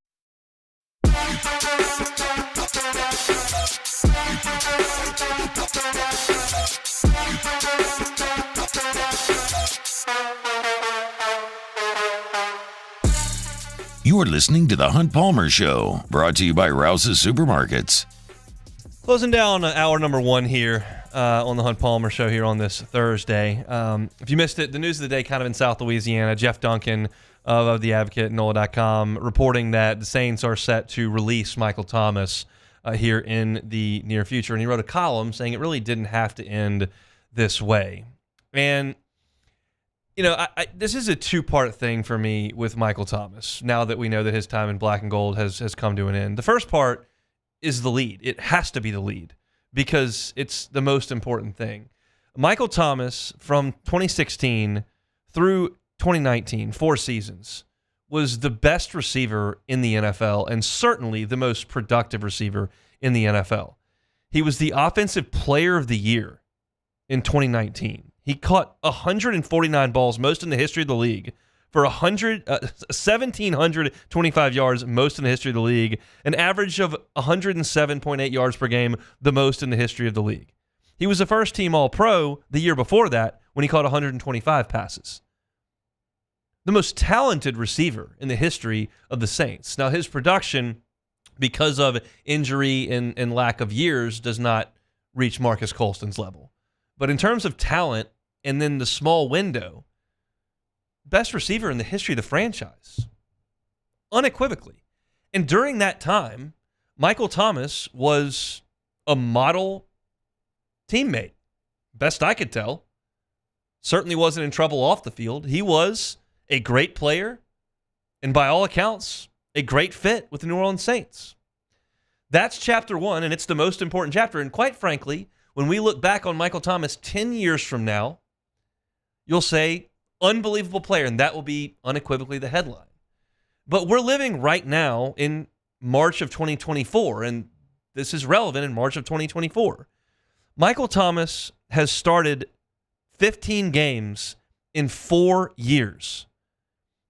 You are listening to The Hunt Palmer Show, brought to you by Rouse's Supermarkets. Closing down hour number one here on the Hunt Palmer Show here on this Thursday. If you missed it, the news of the day kind of in South Louisiana, Jeff Duncan of The Advocate, NOLA.com, reporting that the Saints are set to release Michael Thomas here in the near future. And he wrote a column saying it really didn't have to end this way. And you know, this is a two-part thing for me with Michael Thomas, now that we know that his time in black and gold has come to an end. The first part is the lead. It has to be the lead because it's the most important thing. Michael Thomas, from 2016 through 2019, 4 seasons, was the best receiver in the NFL and certainly the most productive receiver in the NFL. He was the Offensive Player of the Year in 2019. He caught 149 balls, most in the history of the league, for 1,725 yards, most in the history of the league, an average of 107.8 yards per game, the most in the history of the league. He was a first-team All-Pro the year before that when he caught 125 passes. The most talented receiver in the history of the Saints. Now, his production, because of injury and lack of years, does not reach Marcus Colston's level. But in terms of talent, and then the small window, best receiver in the history of the franchise, unequivocally. And during that time, Michael Thomas was a model teammate, best I could tell. Certainly wasn't in trouble off the field. He was a great player, and by all accounts, a great fit with the New Orleans Saints. That's chapter one, and it's the most important chapter. And quite frankly, when we look back on Michael Thomas 10 years from now, you'll say, unbelievable player, and that will be unequivocally the headline. But we're living right now in March of 2024, and this is relevant in March of 2024. Michael Thomas has started 15 games in 4 years.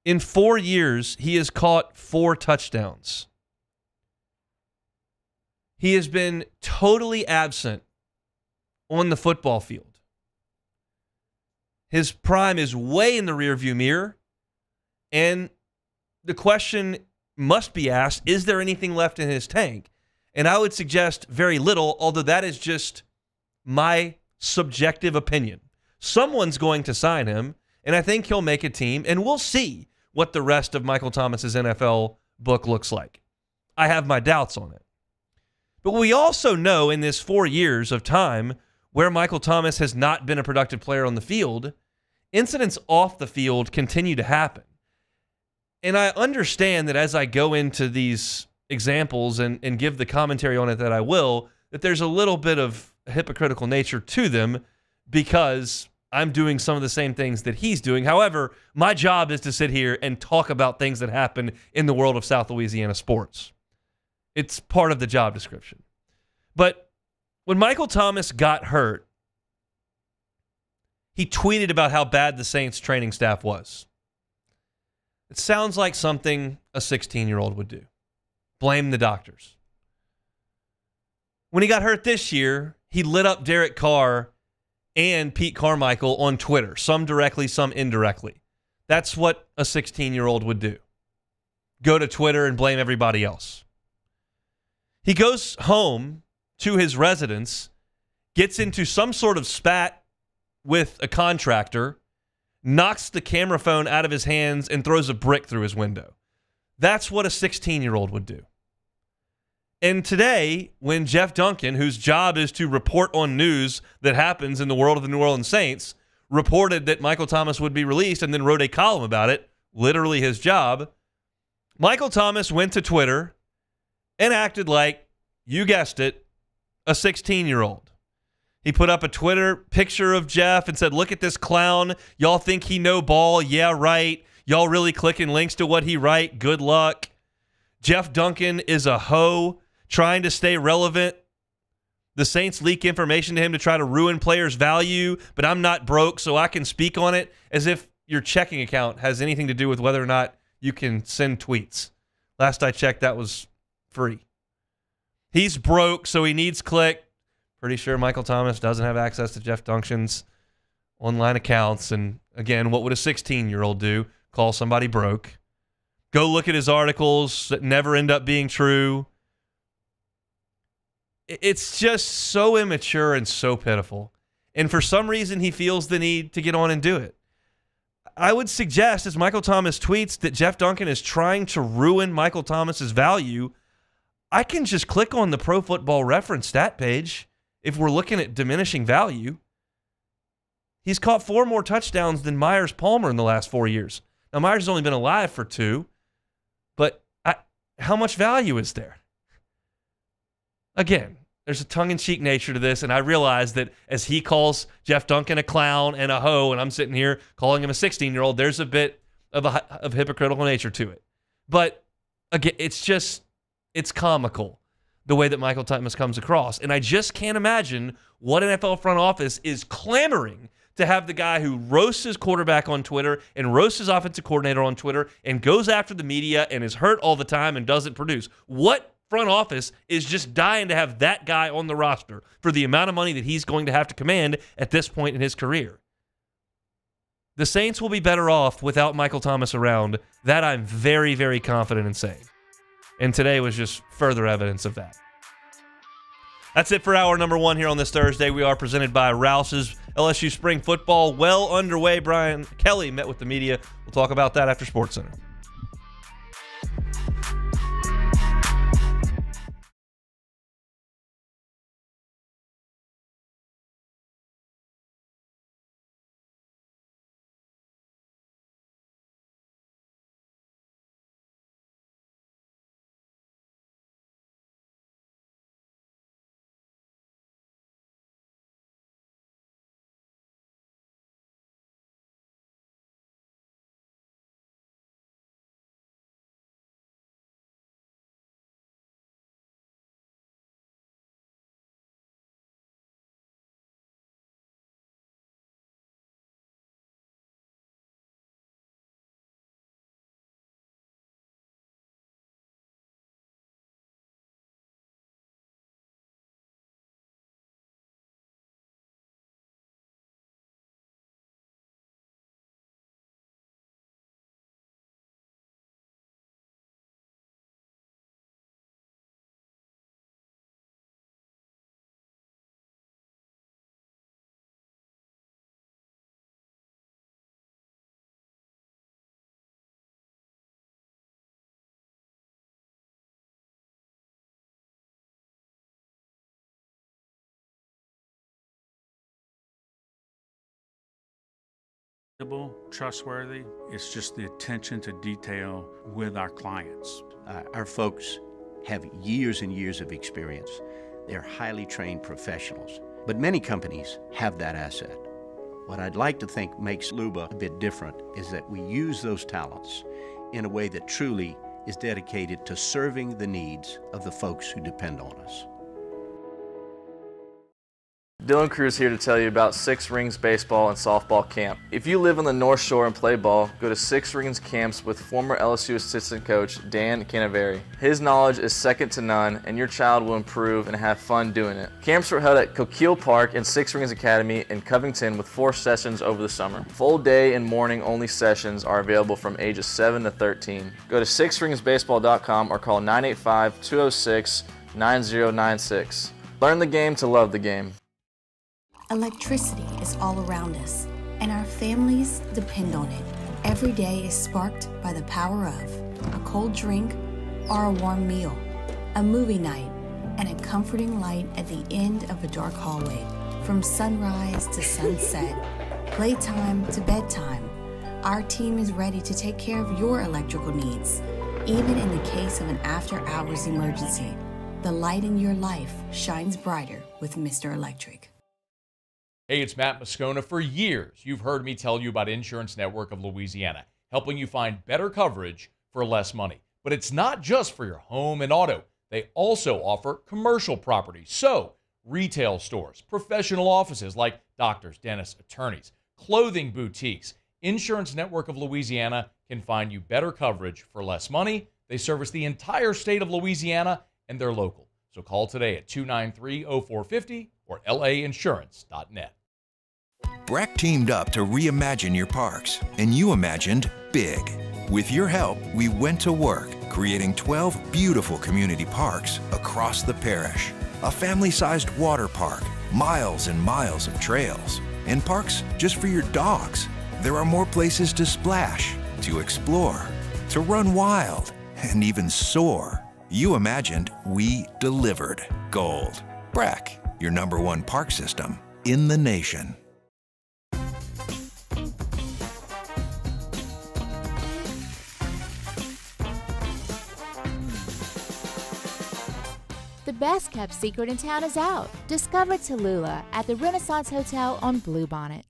In 4 years, he has caught 4 touchdowns. He has been totally absent on the football field. His prime is way in the rearview mirror, and the question must be asked, is there anything left in his tank? And I would suggest very little, although that is just my subjective opinion. Someone's going to sign him, and I think he'll make a team, and we'll see what the rest of Michael Thomas's NFL book looks like. I have my doubts on it. But we also know in this 4 years of time where Michael Thomas has not been a productive player on the field, incidents off the field continue to happen. And I understand that as I go into these examples and give the commentary on it that I will, that there's a little bit of a hypocritical nature to them because I'm doing some of the same things that he's doing. However, my job is to sit here and talk about things that happen in the world of South Louisiana sports. It's part of the job description. But when Michael Thomas got hurt, he tweeted about how bad the Saints training staff was. It sounds like something a 16-year-old would do. Blame the doctors. When he got hurt this year, he lit up Derek Carr and Pete Carmichael on Twitter, some directly, some indirectly. That's what a 16-year-old would do. Go to Twitter and blame everybody else. He goes home to his residence, gets into some sort of spat with a contractor, knocks the camera phone out of his hands, and throws a brick through his window. That's what a 16-year-old would do. And today, when Jeff Duncan, whose job is to report on news that happens in the world of the New Orleans Saints, reported that Michael Thomas would be released and then wrote a column about it, literally his job, Michael Thomas went to Twitter and acted like, you guessed it, a 16-year-old. He put up a Twitter picture of Jeff and said, look at this clown. Y'all think he know ball? Yeah, right. Y'all really clicking links to what he write? Good luck. Jeff Duncan is a hoe trying to stay relevant. The Saints leak information to him to try to ruin players' value, but I'm not broke, so I can speak on it, as if your checking account has anything to do with whether or not you can send tweets. Last I checked, that was free. He's broke, so he needs click. Pretty sure Michael Thomas doesn't have access to Jeff Duncan's online accounts. And again, what would a 16-year-old do? Call somebody broke. Go look at his articles that never end up being true. It's just so immature and so pitiful. And for some reason, he feels the need to get on and do it. I would suggest, as Michael Thomas tweets, that Jeff Duncan is trying to ruin Michael Thomas's value. I can just click on the Pro Football Reference stat page if we're looking at diminishing value. He's caught 4 more touchdowns than Myers Palmer in the last 4 years. Now, Myers has only been alive for 2, but how much value is there? Again, there's a tongue-in-cheek nature to this, and I realize that as he calls Jeff Duncan a clown and a hoe, and I'm sitting here calling him a 16-year-old, there's a bit of hypocritical nature to it. But again, it's comical the way that Michael Thomas comes across, and I just can't imagine what NFL front office is clamoring to have the guy who roasts his quarterback on Twitter and roasts his offensive coordinator on Twitter and goes after the media and is hurt all the time and doesn't produce. What front office is just dying to have that guy on the roster for the amount of money that he's going to have to command at this point in his career? The Saints will be better off without Michael Thomas around. That I'm very, very confident in saying. And today was just further evidence of that. That's it for hour number 1 here on this Thursday. We are presented by Rouse's. LSU Spring football well underway. Brian Kelly met with the media. We'll talk about that after SportsCenter. Trustworthy. It's just the attention to detail with our clients. Our folks have years and years of experience. They're highly trained professionals, but many companies have that asset. What I'd like to think makes Luba a bit different is that we use those talents in a way that truly is dedicated to serving the needs of the folks who depend on us. Dylan Cruz here to tell you about Six Rings Baseball and Softball Camp. If you live on the North Shore and play ball, go to Six Rings Camps with former LSU assistant coach Dan Canaveri. His knowledge is second to none, and your child will improve and have fun doing it. Camps were held at Coquille Park and Six Rings Academy in Covington with 4 sessions over the summer. Full day and morning only sessions are available from ages 7 to 13. Go to sixringsbaseball.com or call 985-206-9096. Learn the game to love the game. Electricity is all around us, and our families depend on it. Every day is sparked by the power of a cold drink or a warm meal, a movie night, and a comforting light at the end of a dark hallway. From sunrise to sunset, playtime to bedtime, our team is ready to take care of your electrical needs. Even in the case of an after-hours emergency, the light in your life shines brighter with Mr. Electric. Hey, it's Matt Moscona. For years, you've heard me tell you about Insurance Network of Louisiana, helping you find better coverage for less money. But it's not just for your home and auto. They also offer commercial properties. So, retail stores, professional offices like doctors, dentists, attorneys, clothing boutiques, Insurance Network of Louisiana can find you better coverage for less money. They service the entire state of Louisiana, and they're local. So call today at 293-0450 or lainsurance.net. Breck teamed up to reimagine your parks, and you imagined big. With your help, we went to work, creating 12 beautiful community parks across the parish. A family-sized water park, miles and miles of trails, and parks just for your dogs. There are more places to splash, to explore, to run wild, and even soar. You imagined, we delivered. Gold. Breck, your #1 park system in the nation. The best kept secret in town is out. Discover Tallulah at the Renaissance Hotel on Bluebonnet.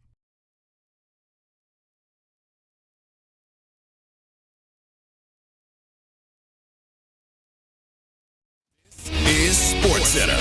Is SportsCenter.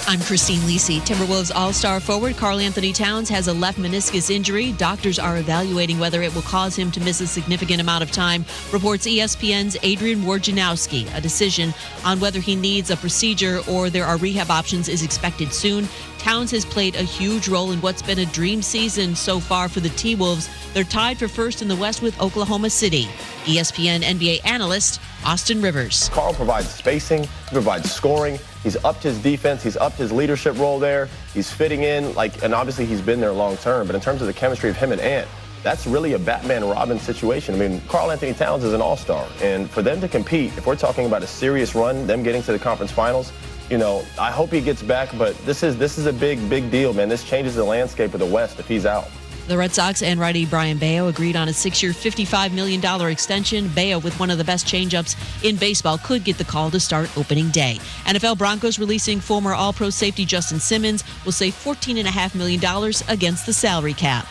I'm Christine Lisi. Timberwolves All-Star forward Karl-Anthony Towns has a left meniscus injury. Doctors are evaluating whether it will cause him to miss a significant amount of time, reports ESPN's Adrian Wojnarowski. A decision on whether he needs a procedure or there are rehab options is expected soon. Towns has played a huge role in what's been a dream season so far for the T-Wolves. They're tied for first in the West with Oklahoma City. ESPN NBA analyst Austin Rivers. Karl provides spacing, he provides scoring. He's upped his defense. He's upped his leadership role there. He's fitting in, and obviously he's been there long term. But in terms of the chemistry of him and Ant, that's really a Batman-Robin situation. I mean, Karl-Anthony Towns is an all-star. And for them to compete, if we're talking about a serious run, them getting to the conference finals, I hope he gets back. But this is a big deal, man. This changes the landscape of the West if he's out. The Red Sox and righty Brian Bayo agreed on a 6-year, $55 million extension. Bayo, with one of the best changeups in baseball, could get the call to start opening day. NFL Broncos releasing former All-Pro safety Justin Simmons will save $14.5 million against the salary cap.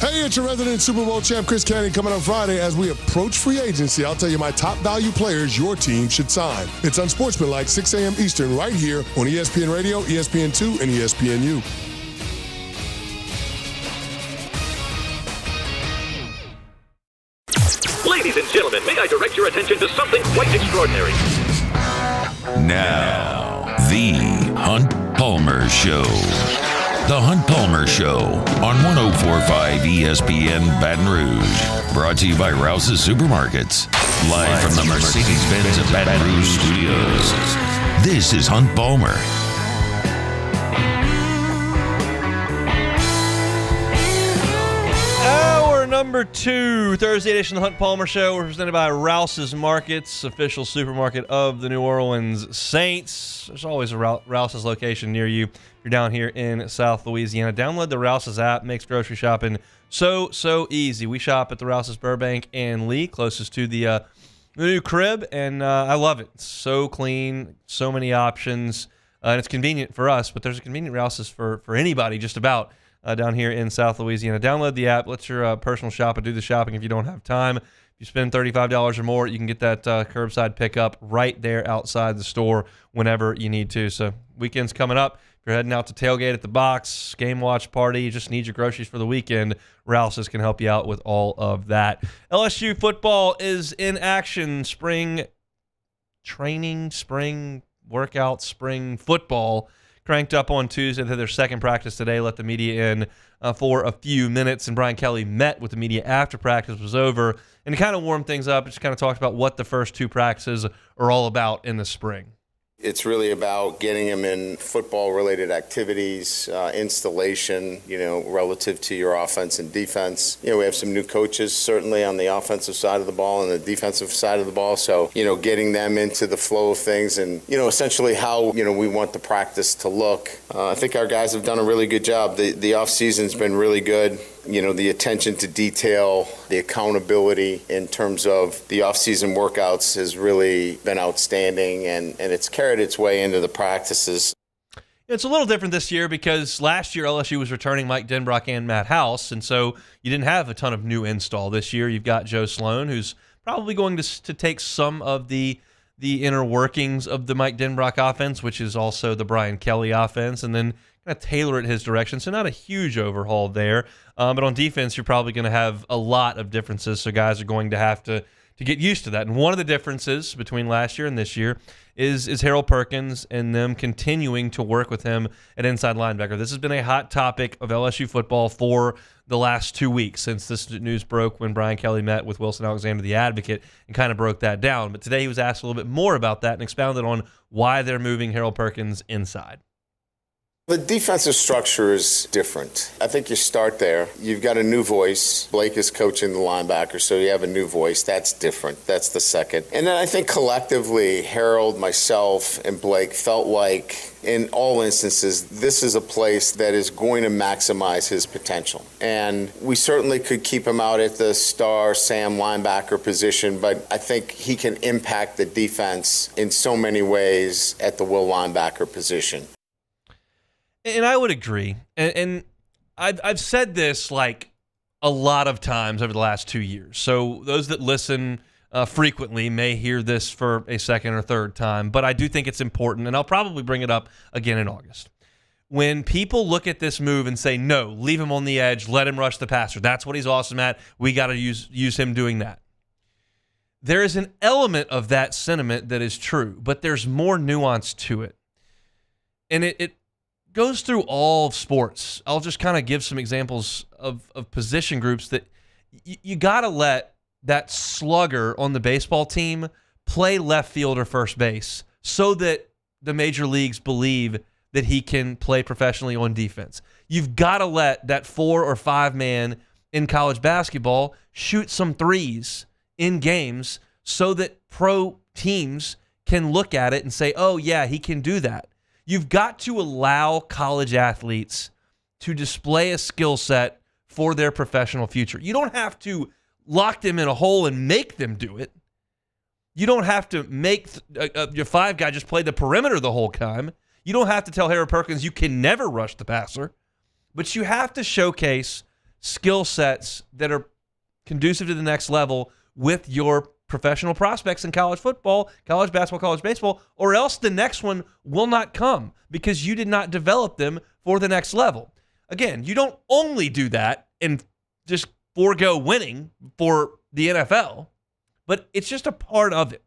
Hey, it's your resident Super Bowl champ Chris Cannon coming on Friday as we approach free agency. I'll tell you my top value players your team should sign. It's Unsportsmanlike, 6 a.m. Eastern, right here on ESPN Radio, ESPN2, and ESPNU. Ladies and gentlemen, may I direct your attention to something quite extraordinary? Now, the Hunt Palmer Show. The Hunt Palmer Show on 104.5 ESPN Baton Rouge. Brought to you by Rouse's Supermarkets. Live from the Mercedes-Benz of Baton Rouge studios. This is Hunt Palmer. Number 2, Thursday edition of the Hunt Palmer Show. We're presented by Rouse's Markets, official supermarket of the New Orleans Saints. There's always a Rouse's location near you. If you're down here in South Louisiana, download the Rouse's app. Makes grocery shopping so easy. We shop at the Rouse's Burbank and Lee, closest to the new crib, and I love it. It's so clean, so many options, and it's convenient for us, but there's a convenient Rouse's for anybody just about. Down here in South Louisiana. Download the app. Let your personal shopper do the shopping if you don't have time. If you spend $35 or more, you can get that curbside pickup right there outside the store whenever you need to. So weekend's coming up. If you're heading out to tailgate at the box, game watch party, you just need your groceries for the weekend, Rouse's can help you out with all of that. LSU football is in action. Spring training, spring workout, spring football cranked up on Tuesday. They had their second practice today. Let the media in for a few minutes, and Brian Kelly met with the media after practice was over and to kind of warm things up. Just kind of talked about what the first 2 practices are all about in the spring. It's really about getting them in football-related activities, installation, relative to your offense and defense. We have some new coaches, certainly on the offensive side of the ball and the defensive side of the ball. So, getting them into the flow of things and, essentially how, we want the practice to look. I think our guys have done a really good job. The off-season's been really good. The attention to detail, the accountability in terms of the off-season workouts has really been outstanding, and it's carried its way into the practices. It's a little different this year because last year LSU was returning Mike Denbrock and Matt House, and so you didn't have a ton of new install. This year you've got Joe Sloan, who's probably going to take some of the inner workings of the Mike Denbrock offense, which is also the Brian Kelly offense, and then kind of tailor it his direction. So not a huge overhaul there. But on defense, you're probably going to have a lot of differences, so guys are going to have to get used to that. And one of the differences between last year and this year is Harold Perkins and them continuing to work with him at inside linebacker. This has been a hot topic of LSU football for the last 2 weeks since this news broke when Brian Kelly met with Wilson Alexander, the Advocate, and kind of broke that down. But today he was asked a little bit more about that and expounded on why they're moving Harold Perkins inside. The defensive structure is different. I think you start there. You've got a new voice. Blake is coaching the linebacker, so you have a new voice. That's different. That's the second. And then I think collectively, Harold, myself, and Blake felt like in all instances, this is a place that is going to maximize his potential. And we certainly could keep him out at the star Sam linebacker position, but I think he can impact the defense in so many ways at the will linebacker position. And I would agree. And I've said this like a lot of times over the last 2 years. So those that listen frequently may hear this for a second or third time, but I do think it's important, and I'll probably bring it up again in August. When people look at this move and say, no, leave him on the edge, let him rush the passer. That's what he's awesome at. We got to use him doing that. There is an element of that sentiment that is true, but there's more nuance to it. And it goes through all of sports. I'll just kind of give some examples of position groups that you got to let that slugger on the baseball team play left field or first base so that the major leagues believe that he can play professionally on defense. You've got to let that 4 or 5 man in college basketball shoot some threes in games so that pro teams can look at it and say, oh, yeah, he can do that. You've got to allow college athletes to display a skill set for their professional future. You don't have to lock them in a hole and make them do it. You don't have to make your 5 guy just play the perimeter the whole time. You don't have to tell Harold Perkins you can never rush the passer. But you have to showcase skill sets that are conducive to the next level with your professional prospects in college football, college basketball, college baseball, or else the next one will not come because you did not develop them for the next level. Again, you don't only do that and just forego winning for the NFL, but it's just a part of it.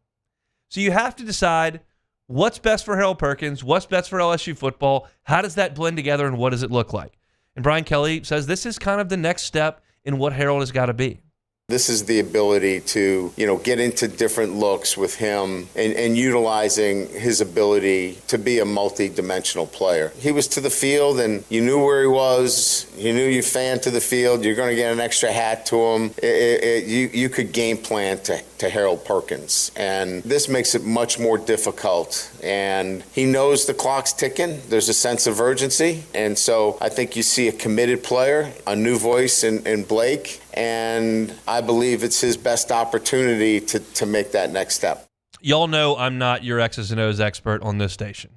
So you have to decide what's best for Harold Perkins, what's best for LSU football, how does that blend together, and what does it look like? And Brian Kelly says this is kind of the next step in what Harold has got to be. This is the ability to, get into different looks with him and utilizing his ability to be a multi-dimensional player. He was to the field and you knew where he was. You knew you fanned to the field. You're going to get an extra hat to him. You could game plan to Harold Perkins. And this makes it much more difficult. And he knows the clock's ticking. There's a sense of urgency. And so I think you see a committed player, a new voice in Blake. And I believe it's his best opportunity to make that next step. Y'all know I'm not your X's and O's expert on this station.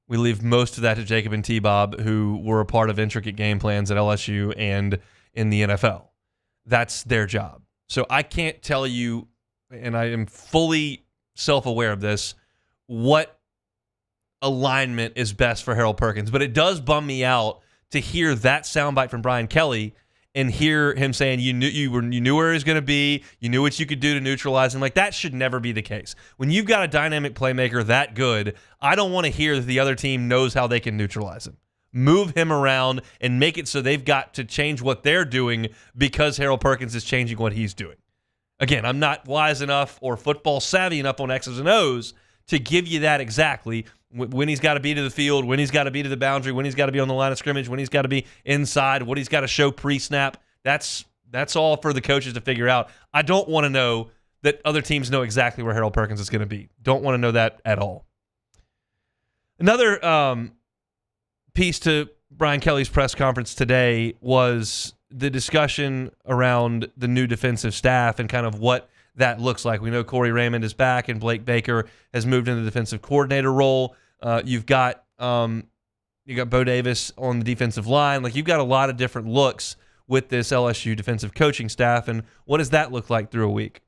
We leave most of that to Jacob and T-Bob, who were a part of intricate game plans at LSU and in the NFL. That's their job. So I can't tell you, and I am fully self-aware of this, what alignment is best for Harold Perkins. But it does bum me out to hear that soundbite from Brian Kelly and hear him saying you knew where he was going to be, you knew what you could do to neutralize him. Like, that should never be the case. When you've got a dynamic playmaker that good, I don't want to hear that the other team knows how they can neutralize him. Move him around and make it so they've got to change what they're doing because Harold Perkins is changing what he's doing. Again, I'm not wise enough or football savvy enough on X's and O's to give you that exactly. When he's got to be to the field, when he's got to be to the boundary, when he's got to be on the line of scrimmage, when he's got to be inside, what he's got to show pre-snap. That's all for the coaches to figure out. I don't want to know that other teams know exactly where Harold Perkins is going to be. Don't want to know that at all. Another piece to Brian Kelly's press conference today was the discussion around the new defensive staff and kind of what that looks like. We know Corey Raymond is back and Blake Baker has moved into the defensive coordinator role. You've got You got Bo Davis on the defensive line. Like, you've got a lot of different looks with this LSU defensive coaching staff. And what does that look like through a week?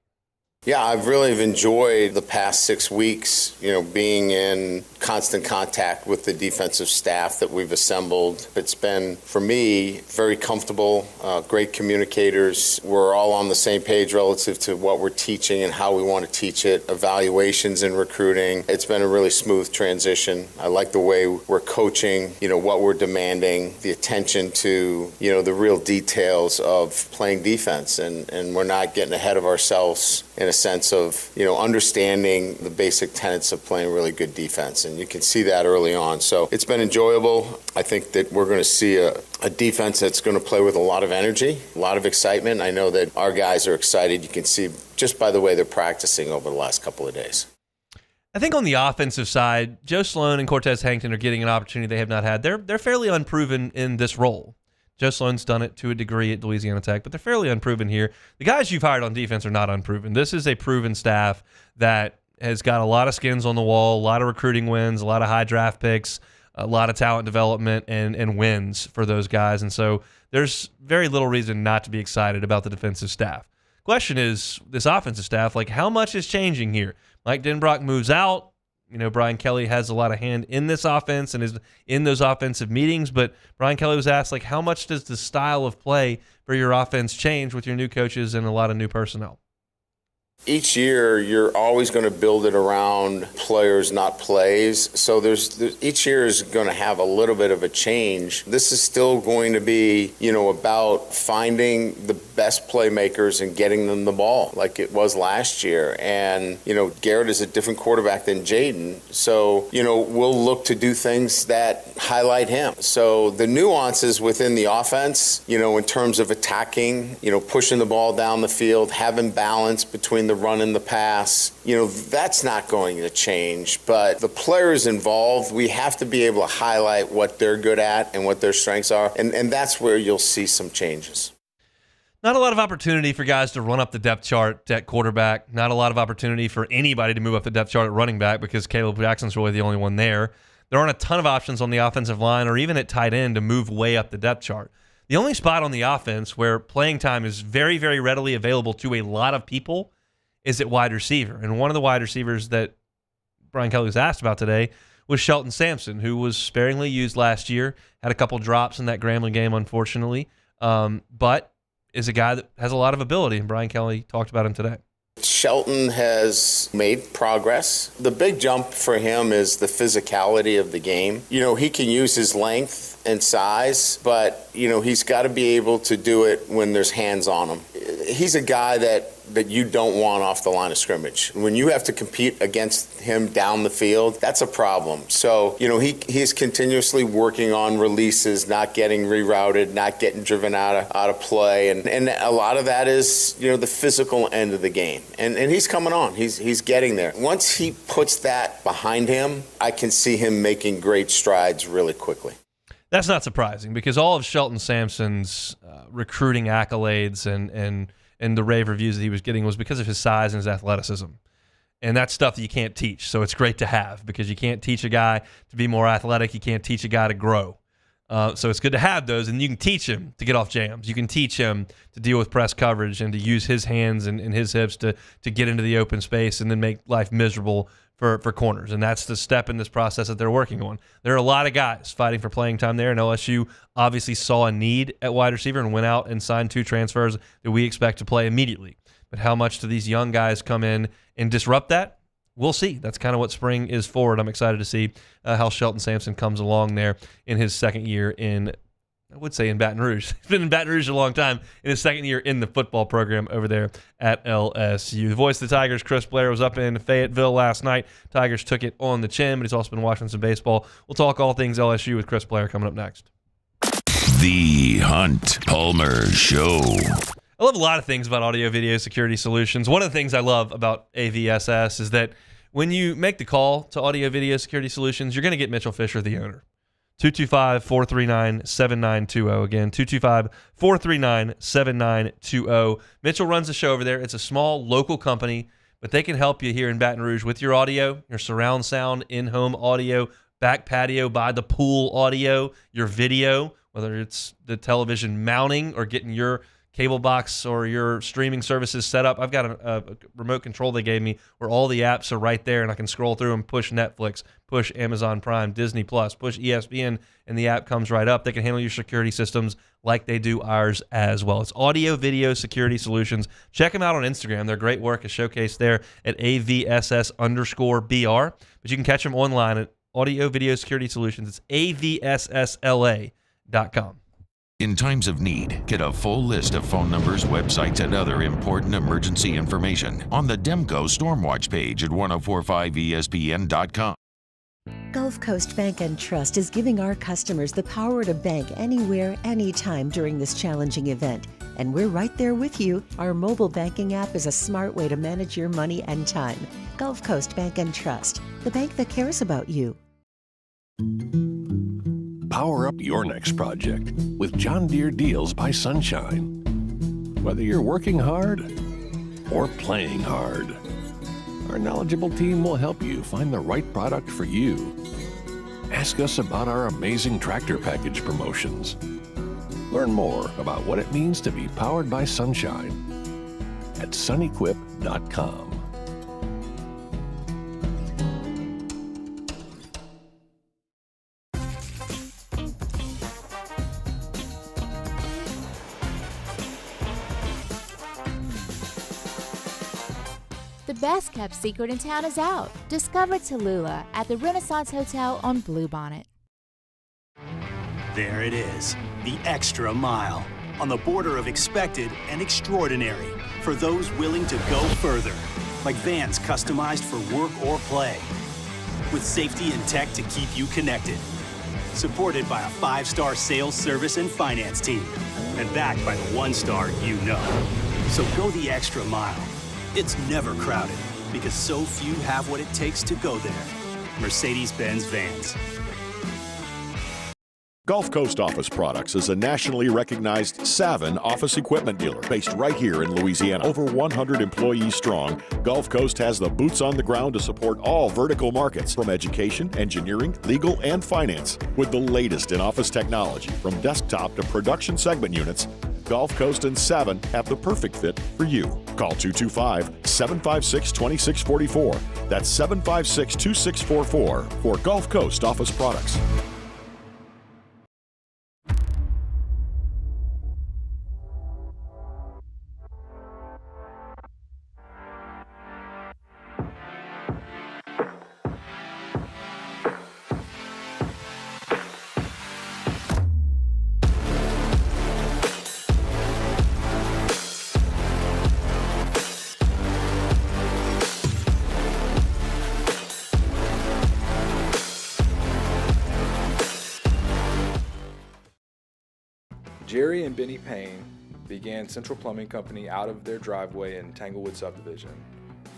Yeah, I've really enjoyed the past 6 weeks, being in constant contact with the defensive staff that we've assembled. It's been, for me, very comfortable, great communicators. We're all on the same page relative to what we're teaching and how we want to teach it, evaluations and recruiting. It's been a really smooth transition. I like the way we're coaching, what we're demanding, the attention to, the real details of playing defense. And we're not getting ahead of ourselves in a sense of, understanding the basic tenets of playing really good defense. And you can see that early on. So it's been enjoyable. I think that we're going to see a defense that's going to play with a lot of energy, a lot of excitement. I know that our guys are excited. You can see just by the way they're practicing over the last couple of days. I think on the offensive side, Joe Sloan and Cortez Hankton are getting an opportunity they have not had. They're fairly unproven in this role. Joe Sloan's done it to a degree at Louisiana Tech, but they're fairly unproven here. The guys you've hired on defense are not unproven. This is a proven staff that has got a lot of skins on the wall, a lot of recruiting wins, a lot of high draft picks, a lot of talent development and wins for those guys. And so there's very little reason not to be excited about the defensive staff. Question is, this offensive staff, like, how much is changing here? Mike Denbrock moves out. Brian Kelly has a lot of hand in this offense and is in those offensive meetings, but Brian Kelly was asked, like, how much does the style of play for your offense change with your new coaches and a lot of new personnel? Each year, you're always going to build it around players, not plays. So there's each year is going to have a little bit of a change. This is still going to be, about finding the best playmakers and getting them the ball like it was last year. And, Garrett is a different quarterback than Jaden. So, we'll look to do things that highlight him. So the nuances within the offense, in terms of attacking, pushing the ball down the field, having balance between the run and the pass, that's not going to change. But the players involved, we have to be able to highlight what they're good at and what their strengths are. And that's where you'll see some changes. Not a lot of opportunity for guys to run up the depth chart at quarterback. Not a lot of opportunity for anybody to move up the depth chart at running back because Caleb Jackson's really the only one there. There aren't a ton of options on the offensive line or even at tight end to move way up the depth chart. The only spot on the offense where playing time is very, very readily available to a lot of people is at wide receiver. And one of the wide receivers that Brian Kelly was asked about today was Shelton Sampson, who was sparingly used last year, had a couple drops in that Grambling game, unfortunately, but is a guy that has a lot of ability, and Brian Kelly talked about him today. Shelton has made progress. The big jump for him is the physicality of the game. He can use his length and size, but, he's got to be able to do it when there's hands on him. He's a guy that you don't want off the line of scrimmage. When you have to compete against him down the field, that's a problem. So, he's continuously working on releases, not getting rerouted, not getting driven out of play. And a lot of that is, the physical end of the game. And he's coming on. He's getting there. Once he puts that behind him, I can see him making great strides really quickly. That's not surprising because all of Shelton Sampson's recruiting accolades and the rave reviews that he was getting was because of his size and his athleticism. And that's stuff that you can't teach. So it's great to have because you can't teach a guy to be more athletic. You can't teach a guy to grow. So it's good to have those, and you can teach him to get off jams. You can teach him to deal with press coverage and to use his hands and his hips to get into the open space and then make life miserable for corners. And that's the step in this process that they're working on. There are a lot of guys fighting for playing time there, and LSU obviously saw a need at wide receiver and went out and signed 2 transfers that we expect to play immediately. But how much do these young guys come in and disrupt that? We'll see. That's kind of what spring is for, and I'm excited to see how Shelton Sampson comes along there in his second year in Baton Rouge. He's been in Baton Rouge a long time, in his second year in the football program over there at LSU. The voice of the Tigers, Chris Blair, was up in Fayetteville last night. Tigers took it on the chin, but he's also been watching some baseball. We'll talk all things LSU with Chris Blair coming up next. The Hunt Palmer Show. I love a lot of things about audio-video security solutions. One of the things I love about AVSS is that when you make the call to audio-video security solutions, you're going to get Mitchell Fisher, the owner. 225-439-7920. Again, 225-439-7920. Mitchell runs the show over there. It's a small local company, but they can help you here in Baton Rouge with your audio, your surround sound, in-home audio, back patio by the pool audio, your video, whether it's the television mounting or getting your cable box or your streaming services set up. I've got a remote control they gave me where all the apps are right there, and I can scroll through and push Netflix, push Amazon Prime, Disney Plus, push ESPN, and the app comes right up. They can handle your security systems like they do ours as well. It's Audio Video Security Solutions. Check them out on Instagram. Their great work is showcased there at AVSS_BR, but you can catch them online at Audio Video Security Solutions. It's AVSSLA.com. In times of need, get a full list of phone numbers, websites, and other important emergency information on the Demco Stormwatch page at 1045ESPN.com. Gulf Coast Bank and Trust is giving our customers the power to bank anywhere, anytime during this challenging event. And we're right there with you. Our mobile banking app is a smart way to manage your money and time. Gulf Coast Bank and Trust, the bank that cares about you. Power up your next project with John Deere Deals by Sunshine. Whether you're working hard or playing hard, our knowledgeable team will help you find the right product for you. Ask us about our amazing tractor package promotions. Learn more about what it means to be powered by sunshine at sunequip.com. The best kept secret in town is out. Discover Tallulah at the Renaissance Hotel on Bluebonnet. There it is, the extra mile, on the border of expected and extraordinary for those willing to go further, like vans customized for work or play, with safety and tech to keep you connected, supported by a 5-star sales, service, and finance team, and backed by the 1-star you know. So go the extra mile. It's never crowded because so few have what it takes to go there. Mercedes-Benz Vans. Gulf Coast Office Products is a nationally recognized Savin office equipment dealer based right here in Louisiana. Over 100 employees strong, Gulf Coast has the boots on the ground to support all vertical markets from education, engineering, legal, and finance. With the latest in office technology from desktop to production segment units, Gulf Coast and Savin have the perfect fit for you. Call 225-756-2644. That's 756-2644 for Gulf Coast Office Products. Jerry and Benny Payne began Central Plumbing Company out of their driveway in Tanglewood Subdivision.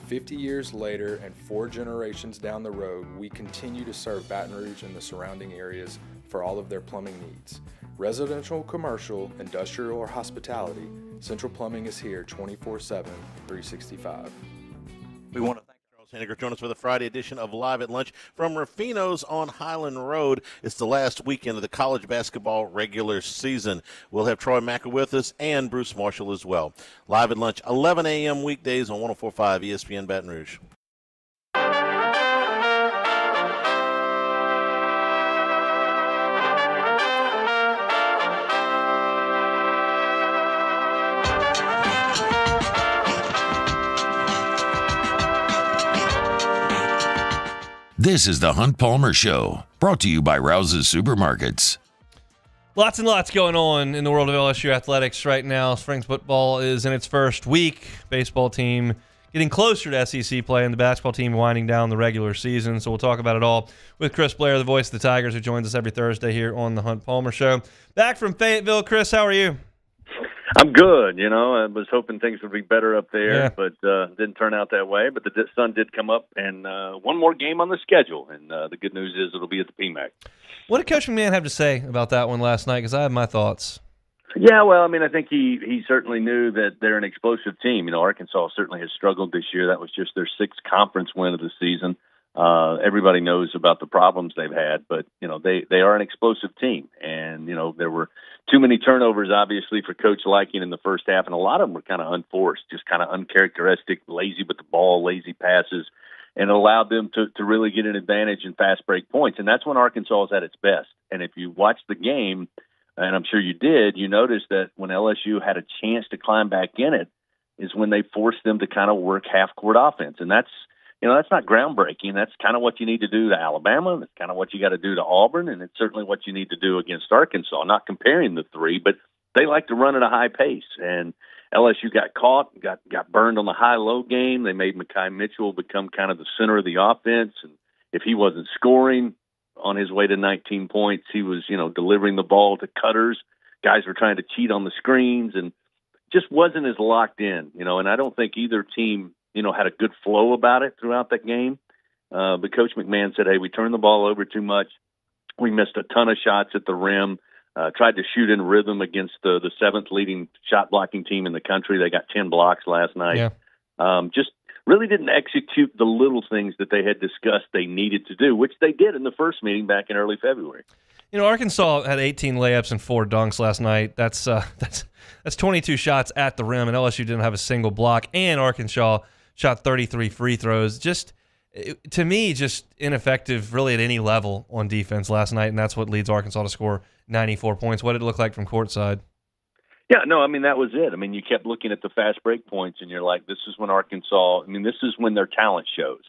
50 years later and 4 generations down the road, we continue to serve Baton Rouge and the surrounding areas for all of their plumbing needs. Residential, commercial, industrial, or hospitality, Central Plumbing is here 24/7, 365. We want to thank Charles Henniger. Join us for the Friday edition of Live at Lunch from Rufino's on Highland Road. It's the last weekend of the college basketball regular season. We'll have Troy Macker with us and Bruce Marshall as well. Live at Lunch, 11 a.m. weekdays on 104.5 ESPN Baton Rouge. This is the Hunt Palmer Show, brought to you by Rouse's Supermarkets. Lots and lots going on in the world of LSU athletics right now. Spring football is in its first week. Baseball team getting closer to SEC play, and the basketball team winding down the regular season. So we'll talk about it all with Chris Blair, the voice of the Tigers, who joins us every Thursday here on the Hunt Palmer Show. Back from Fayetteville, Chris, how are you? I'm good. You know, I was hoping things would be better up there, but didn't turn out that way. But the sun did come up, and one more game on the schedule. And the good news is it'll be at the PMAC. What did Coach McMahon have to say about that one last night? Because I have my thoughts. Yeah, well, I mean, I think he certainly knew that they're an explosive team. You know, Arkansas certainly has struggled this year. That was just their 6th conference win of the season. Everybody knows about the problems they've had, but, they are an explosive team. And, there were too many turnovers, obviously, for Coach Liking in the first half, and a lot of them were kind of unforced, just kind of uncharacteristic, lazy with the ball, lazy passes, and it allowed them to really get an advantage in fast break points. And that's when Arkansas is at its best. And if you watch the game, and I'm sure you did, you noticed that when LSU had a chance to climb back in it is when they forced them to kind of work half-court offense. And that's not groundbreaking. That's kind of what you need to do to Alabama. That's kind of what you got to do to Auburn, and it's certainly what you need to do against Arkansas. Not comparing the three, but they like to run at a high pace. And LSU got caught, got burned on the high-low game. They made Mekhi Mitchell become kind of the center of the offense. And if he wasn't scoring on his way to 19 points, he was, delivering the ball to cutters. Guys were trying to cheat on the screens and just wasn't as locked in, and I don't think either team, had a good flow about it throughout that game. But Coach McMahon said, hey, we turned the ball over too much. We missed a ton of shots at the rim. Tried to shoot in rhythm against the seventh leading shot blocking team in the country. They got 10 blocks last night. Yeah. Just really didn't execute the little things that they had discussed they needed to do, which they did in the first meeting back in early February. Arkansas had 18 layups and 4 dunks last night. That's 22 shots at the rim, and LSU didn't have a single block. And Arkansas shot 33 free throws. To me, just ineffective really at any level on defense last night, and that's what leads Arkansas to score 94 points. What did it look like from courtside? Yeah, no, that was it. You kept looking at the fast break points, and you're like, this is when Arkansas, this is when their talent shows,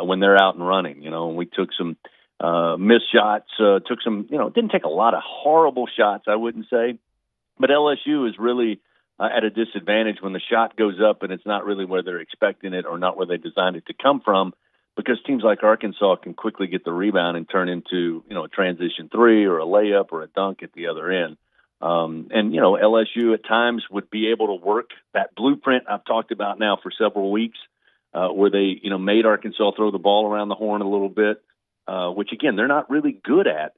when they're out and running, and we took some missed shots, took some, it didn't take a lot of horrible shots, I wouldn't say, but LSU is really at a disadvantage when the shot goes up and it's not really where they're expecting it or not where they designed it to come from, because teams like Arkansas can quickly get the rebound and turn into, a transition three or a layup or a dunk at the other end. And LSU at times would be able to work that blueprint I've talked about now for several weeks, where they, made Arkansas throw the ball around the horn a little bit, which again, they're not really good at.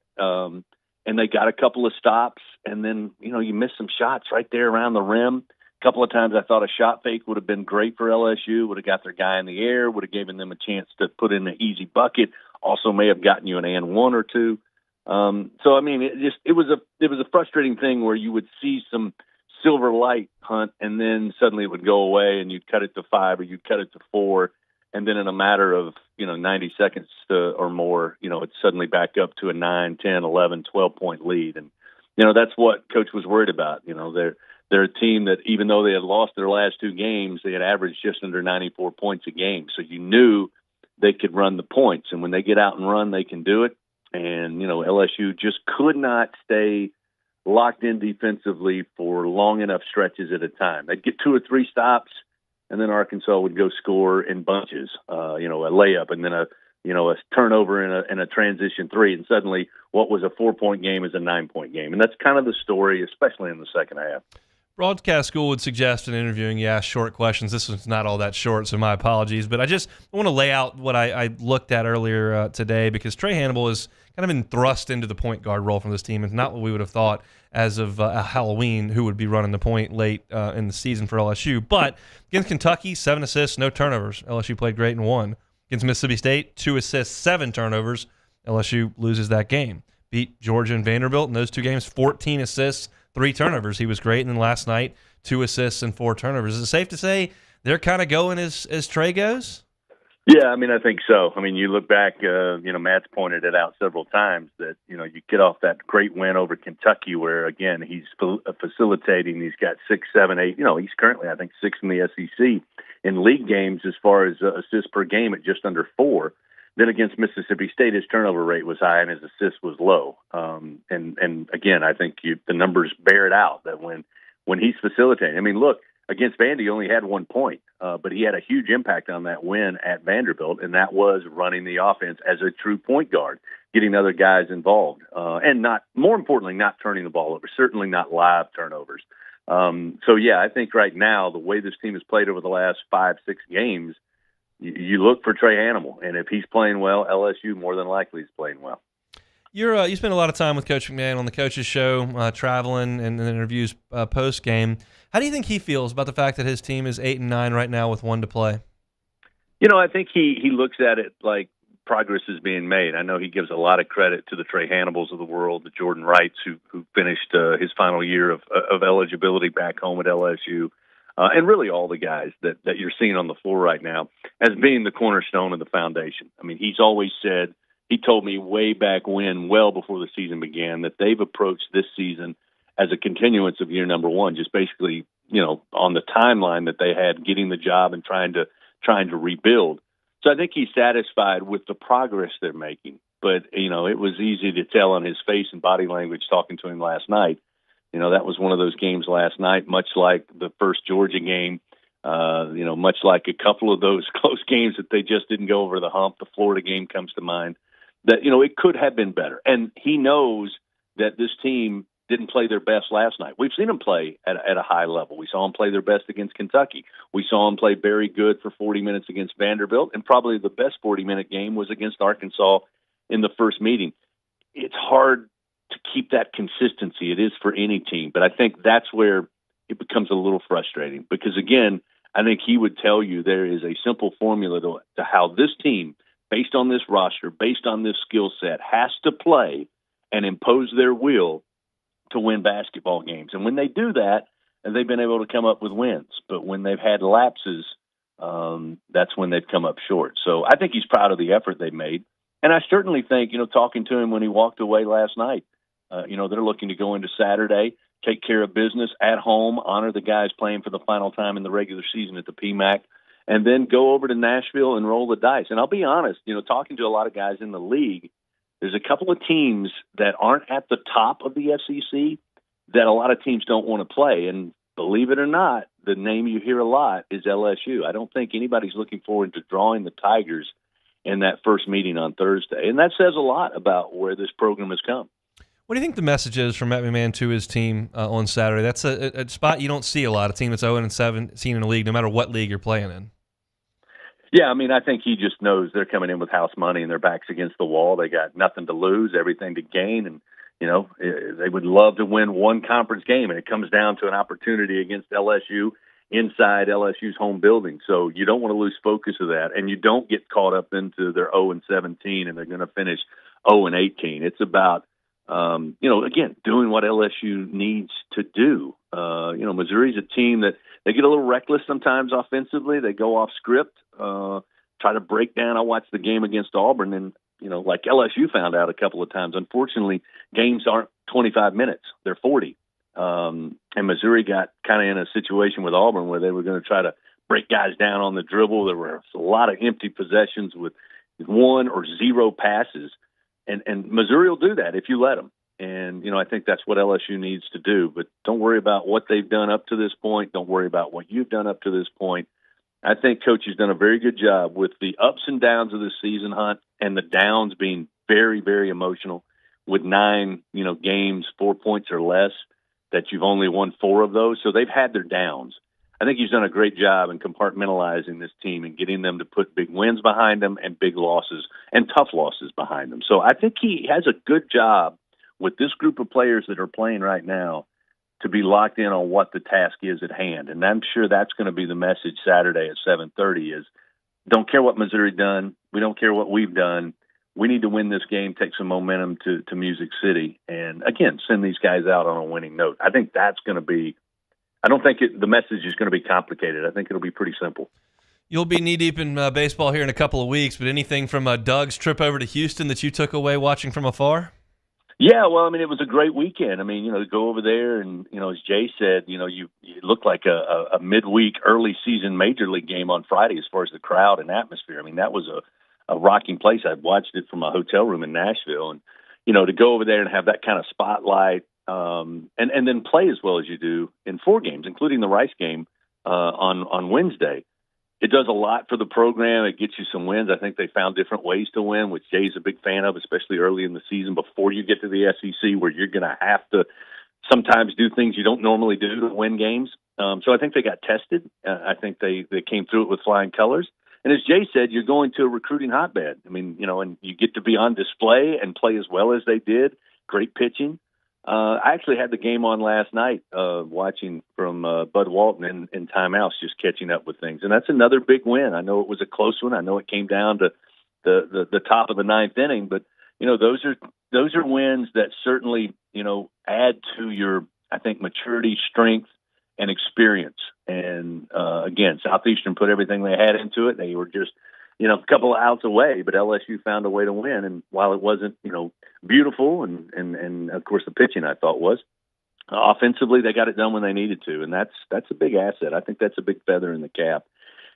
And they got a couple of stops, and then, you missed some shots right there around the rim. A couple of times I thought a shot fake would have been great for LSU, would have got their guy in the air, would have given them a chance to put in an easy bucket, also may have gotten you an and one or two. It was a frustrating thing where you would see some silver light, Hunt, and then suddenly it would go away and you'd cut it to 5 or you'd cut it to 4. And then in a matter of, 90 seconds or more, it's suddenly back up to a 9, 10, 11, 12-point lead. And, that's what Coach was worried about. They're a team that even though they had lost their last 2 games, they had averaged just under 94 points a game. So you knew they could run the points. And when they get out and run, they can do it. And, LSU just could not stay locked in defensively for long enough stretches at a time. They'd get 2 or 3 stops, and then Arkansas would go score in bunches, a layup, and then a turnover in a transition 3. And suddenly what was a 4-point game is a 9-point game. And that's kind of the story, especially in the second half. Broadcast school would suggest in interviewing you ask short questions. This was not all that short, so my apologies. But I want to lay out what I looked at earlier today, because Trey Hannibal has kind of been thrust into the point guard role from this team. It's not what we would have thought as of Halloween, who would be running the point late in the season for LSU. But against Kentucky, 7 assists, no turnovers. LSU played great and won. Against Mississippi State, 2 assists, 7 turnovers. LSU loses that game. Beat Georgia and Vanderbilt in those 2 games, 14 assists, 3 turnovers. He was great. And then last night, 2 assists and 4 turnovers. Is it safe to say they're kind of going as Trey goes? Yeah, I think so. You look back, Matt's pointed it out several times that, you get off that great win over Kentucky where, again, he's facilitating. He's got 6, 7, 8. He's currently, I think, 6th in the SEC in league games as far as assists per game at just under 4. Then against Mississippi State, his turnover rate was high and his assist was low. And again, I think the numbers bear it out that when he's facilitating. Look, against Vandy, he only had 1 point, but he had a huge impact on that win at Vanderbilt, and that was running the offense as a true point guard, getting other guys involved, and more importantly, not turning the ball over, certainly not live turnovers. I think right now, the way this team has played over the last 5, 6 games, you look for Trey Hannibal, and if he's playing well, LSU more than likely is playing well. You spend a lot of time with Coach McMahon on the Coach's Show, traveling and interviews post game. How do you think he feels about the fact that his team is 8-9 right now with 1 to play? I think he looks at it like progress is being made. I know he gives a lot of credit to the Trey Hannibals of the world, the Jordan Wrights who finished his final year of eligibility back home at LSU, and really all the guys that you're seeing on the floor right now as being the cornerstone of the foundation. I mean, he's always said, he told me way back when, well before the season began, that they've approached this season as a continuance of year number one, just basically, on the timeline that they had getting the job and trying to rebuild. So I think he's satisfied with the progress they're making. But, it was easy to tell on his face and body language talking to him last night. That was one of those games last night, much like the first Georgia game, much like a couple of those close games that they just didn't go over the hump. The Florida game comes to mind, that, it could have been better. And he knows that this team didn't play their best last night. We've seen them play at a high level. We saw them play their best against Kentucky. We saw them play very good for 40 minutes against Vanderbilt, and probably the best 40-minute game was against Arkansas in the first meeting. It's hard to keep that consistency. It is for any team, but I think that's where it becomes a little frustrating because, again, I think he would tell you there is a simple formula to how this team, based on this roster, based on this skill set, has to play and impose their will to win basketball games. And when they do that, and they've been able to come up with wins. But when they've had lapses, that's when they've come up short. So I think he's proud of the effort they've made. And I certainly think, talking to him when he walked away last night, they're looking to go into Saturday, take care of business at home, honor the guys playing for the final time in the regular season at the PMAC, and then go over to Nashville and roll the dice. And I'll be honest, talking to a lot of guys in the league, there's a couple of teams that aren't at the top of the SEC that a lot of teams don't want to play. And believe it or not, the name you hear a lot is LSU. I don't think anybody's looking forward to drawing the Tigers in that first meeting on Thursday. And that says a lot about where this program has come. What do you think the message is from Matt McMahon to his team on Saturday? That's a spot you don't see a lot, a team that's 0-17 in a league, no matter what league you're playing in. Yeah, I think he just knows they're coming in with house money and their back's against the wall. They got nothing to lose, everything to gain, and they would love to win one conference game, and it comes down to an opportunity against LSU inside LSU's home building. So you don't want to lose focus of that, and you don't get caught up into their 0-17 and they're going to finish 0-18. It's about again, doing what LSU needs to do. Missouri's a team that they get a little reckless sometimes offensively. They go off script, try to break down. I watched the game against Auburn, and, like LSU found out a couple of times, unfortunately, games aren't 25 minutes. They're 40. And Missouri got kind of in a situation with Auburn where they were going to try to break guys down on the dribble. There were a lot of empty possessions with 1 or 0 passes. And Missouri will do that if you let them. And, I think that's what LSU needs to do. But don't worry about what they've done up to this point. Don't worry about what you've done up to this point. I think Coach has done a very good job with the ups and downs of this season, Hunt, and the downs being very, very emotional with 9, games, 4 points or less, that you've only won 4 of those. So they've had their downs. I think he's done a great job in compartmentalizing this team and getting them to put big wins behind them and big losses and tough losses behind them. So I think he has a good job with this group of players that are playing right now to be locked in on what the task is at hand. And I'm sure that's going to be the message Saturday at 7:30 is don't care what Missouri done. We don't care what we've done. We need to win this game, take some momentum to Music City, and, again, send these guys out on a winning note. I think that's going to be – I don't think the message is going to be complicated. I think it'll be pretty simple. You'll be knee-deep in baseball here in a couple of weeks, but anything from Doug's trip over to Houston that you took away watching from afar? Yeah, well, it was a great weekend. To go over there and, as Jay said, you looked like a midweek early season major league game on Friday as far as the crowd and atmosphere. That was a rocking place. I watched it from a hotel room in Nashville, and, to go over there and have that kind of spotlight, and then play as well as you do in 4 games, including the Rice game on Wednesday. It does a lot for the program. It gets you some wins. I think they found different ways to win, which Jay's a big fan of, especially early in the season before you get to the SEC, where you're going to have to sometimes do things you don't normally do to win games. So I think they got tested. I think they came through it with flying colors. And as Jay said, you're going to a recruiting hotbed. And you get to be on display and play as well as they did. Great pitching. I actually had the game on last night, watching from Bud Walton in timeouts, just catching up with things. And that's another big win. I know it was a close one. I know it came down to the top of the ninth inning. But those are wins that certainly add to your, I think, maturity, strength, and experience. And again, Southeastern put everything they had into it. They were just a couple of outs away, but LSU found a way to win. And while it wasn't beautiful, and of course the pitching I thought was, offensively they got it done when they needed to, and that's a big asset. I think that's a big feather in the cap.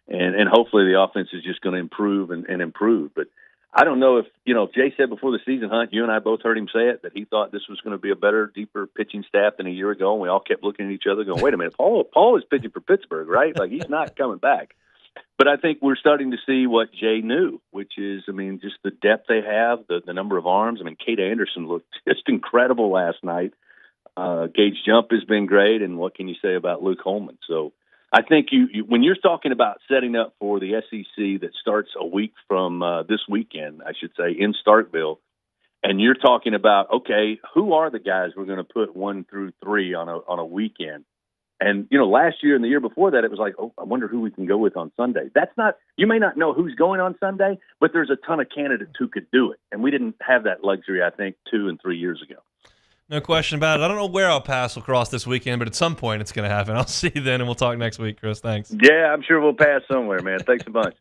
And hopefully the offense is just going to improve and improve. But I don't know if Jay said before the season, Hunt, you and I both heard him say it, that he thought this was going to be a better, deeper pitching staff than a year ago. And we all kept looking at each other going, wait a minute, Paul is pitching for Pittsburgh, right? Like, he's not coming back. But I think we're starting to see what Jay knew, which is, just the depth they have, the number of arms. Kate Anderson looked just incredible last night. Gage Jump has been great. And what can you say about Luke Holman? So I think you when you're talking about setting up for the SEC that starts a week from this weekend, I should say, in Starkville, and you're talking about, okay, who are the guys we're going to put 1 through 3 on a weekend? And, last year and the year before that, it was like, oh, I wonder who we can go with on Sunday. You may not know who's going on Sunday, but there's a ton of candidates who could do it. And we didn't have that luxury, I think, 2 and 3 years ago. No question about it. I don't know where I'll pass lacrosse this weekend, but at some point it's going to happen. I'll see you then, and we'll talk next week, Chris. Thanks. Yeah, I'm sure we'll pass somewhere, man. Thanks a bunch.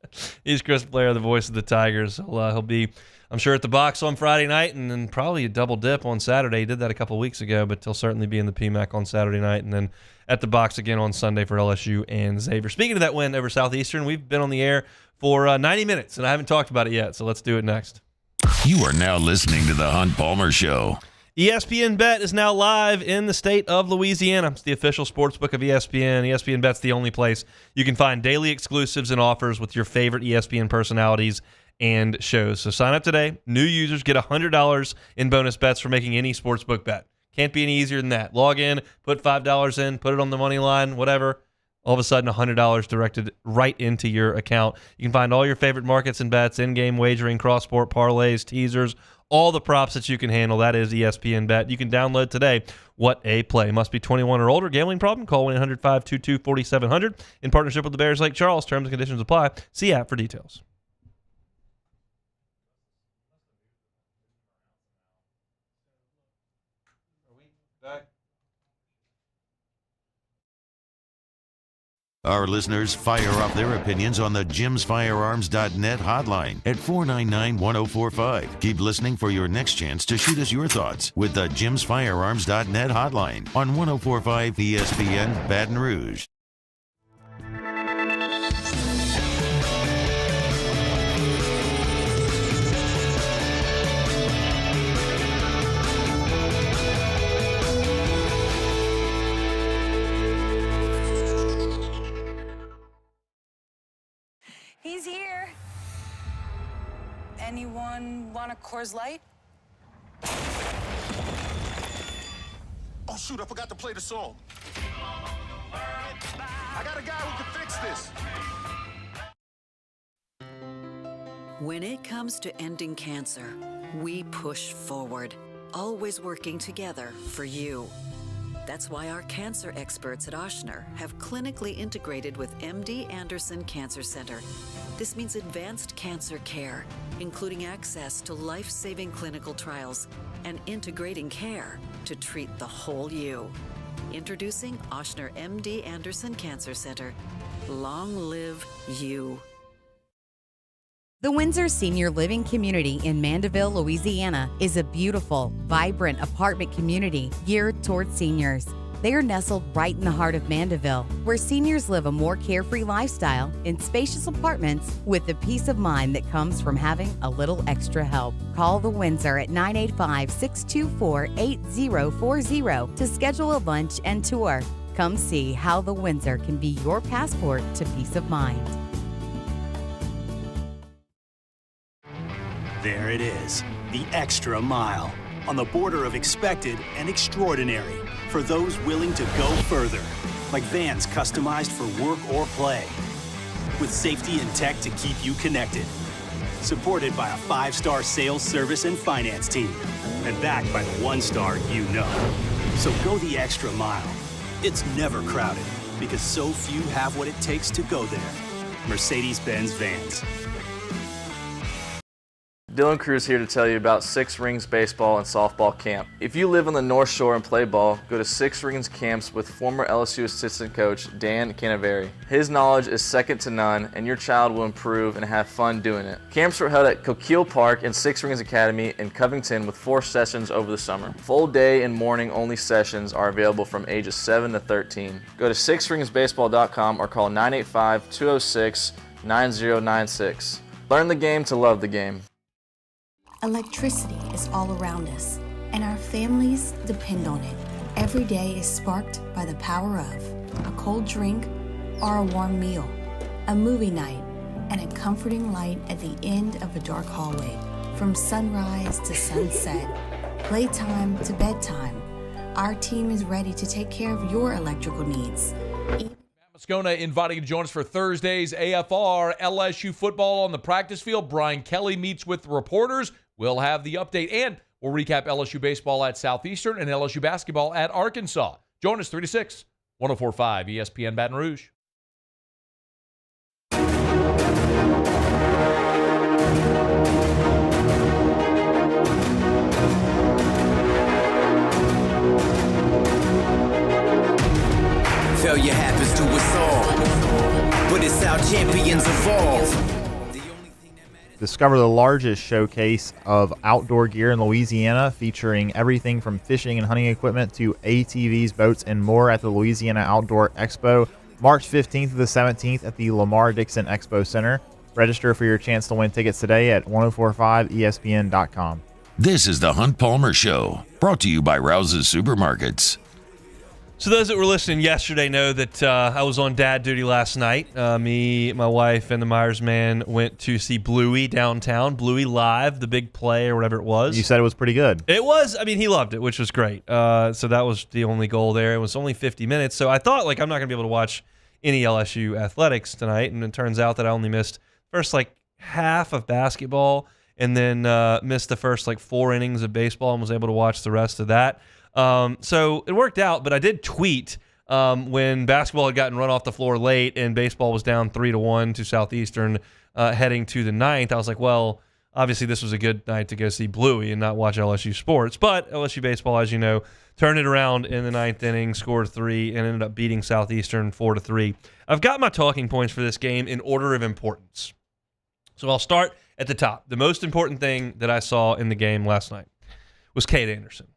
He's Chris Blair, the voice of the Tigers. He'll be, I'm sure, at the box on Friday night, and then probably a double dip on Saturday. He did that a couple weeks ago, but he'll certainly be in the PMAC on Saturday night, and then at the box again on Sunday for LSU and Xavier. Speaking of that win over Southeastern, we've been on the air for 90 minutes, and I haven't talked about it yet, so let's do it next. You are now listening to The Hunt Palmer Show. ESPN Bet is now live in the state of Louisiana. It's the official sportsbook of ESPN. ESPN Bet's the only place you can find daily exclusives and offers with your favorite ESPN personalities and shows. So sign up today. New users get $100 in bonus bets for making any sportsbook bet. Can't be any easier than that. Log in, put $5 in, put it on the money line, whatever. All of a sudden, $100 directed right into your account. You can find all your favorite markets and bets, in-game wagering, cross-sport parlays, teasers, all the props that you can handle. That is ESPN Bet. You can download today. What a play. Must be 21 or older. Gambling problem? Call 1-800-522-4700. In partnership with the Bears Lake Charles. Terms and conditions apply. See app for details. Our listeners fire off their opinions on the jimsfirearms.net hotline at 499-1045. Keep listening for your next chance to shoot us your thoughts with the jimsfirearms.net hotline on 1045 ESPN Baton Rouge. He's here. Anyone want a Coors Light? Oh, shoot, I forgot to play the song. I got a guy who can fix this. When it comes to ending cancer, we push forward, always working together for you. That's why our cancer experts at Ochsner have clinically integrated with MD Anderson Cancer Center. This means advanced cancer care, including access to life-saving clinical trials and integrating care to treat the whole you. Introducing Ochsner MD Anderson Cancer Center. Long live you. The Windsor Senior Living Community in Mandeville, Louisiana is a beautiful, vibrant apartment community geared toward seniors. They are nestled right in the heart of Mandeville, where seniors live a more carefree lifestyle in spacious apartments with the peace of mind that comes from having a little extra help. Call the Windsor at 985-624-8040 to schedule a lunch and tour. Come see how the Windsor can be your passport to peace of mind. There it is, the extra mile, on the border of expected and extraordinary for those willing to go further, like vans customized for work or play, with safety and tech to keep you connected, supported by a 5-star sales, service, and finance team, and backed by the 1-star you know. So go the extra mile. It's never crowded, because so few have what it takes to go there. Mercedes-Benz Vans. Dylan Cruz here to tell you about Six Rings Baseball and Softball Camp. If you live on the North Shore and play ball, go to Six Rings Camps with former LSU assistant coach Dan Canaveri. His knowledge is second to none, and your child will improve and have fun doing it. Camps were held at Coquille Park and Six Rings Academy in Covington with 4 sessions over the summer. Full day and morning only sessions are available from ages 7 to 13. Go to sixringsbaseball.com or call 985-206-9096. Learn the game to love the game. Electricity is all around us, and our families depend on it. Every day is sparked by the power of a cold drink or a warm meal, a movie night, and a comforting light at the end of a dark hallway. From sunrise to sunset, playtime to bedtime, our team is ready to take care of your electrical needs. Moscona inviting you to join us for Thursday's AFR LSU football on the practice field. Brian Kelly meets with reporters. We'll have the update, and we'll recap LSU baseball at Southeastern and LSU basketball at Arkansas. Join us 3 to 6, 104.5 ESPN Baton Rouge. Failure happens to us all, but it's how champions evolve. Discover the largest showcase of outdoor gear in Louisiana, featuring everything from fishing and hunting equipment to ATVs, boats, and more at the Louisiana Outdoor Expo, March 15th to the 17th at the Lamar Dixon Expo Center. Register for your chance to win tickets today at 1045ESPN.com. This is the Hunt Palmer Show, brought to you by Rouse's Supermarkets. So those that were listening yesterday know that I was on dad duty last night. Me, my wife, and the Myers man went to see Bluey downtown. Bluey Live, the big play or whatever it was. You said it was pretty good. It was. I mean, he loved it, which was great. So that was the only goal there. It was only 50 minutes. So I thought, I'm not going to be able to watch any LSU athletics tonight. And it turns out that I only missed first, half of basketball and then missed the first, 4 innings of baseball and was able to watch the rest of that. So it worked out, but I did tweet when basketball had gotten run off the floor late and baseball was down 3-1 to Southeastern heading to the 9th. I was like, well, obviously this was a good night to go see Bluey and not watch LSU sports. But LSU baseball, as you know, turned it around in the 9th inning, scored 3, and ended up beating Southeastern 4-3. I've got my talking points for this game in order of importance. So I'll start at the top. The most important thing that I saw in the game last night was Cade Anderson.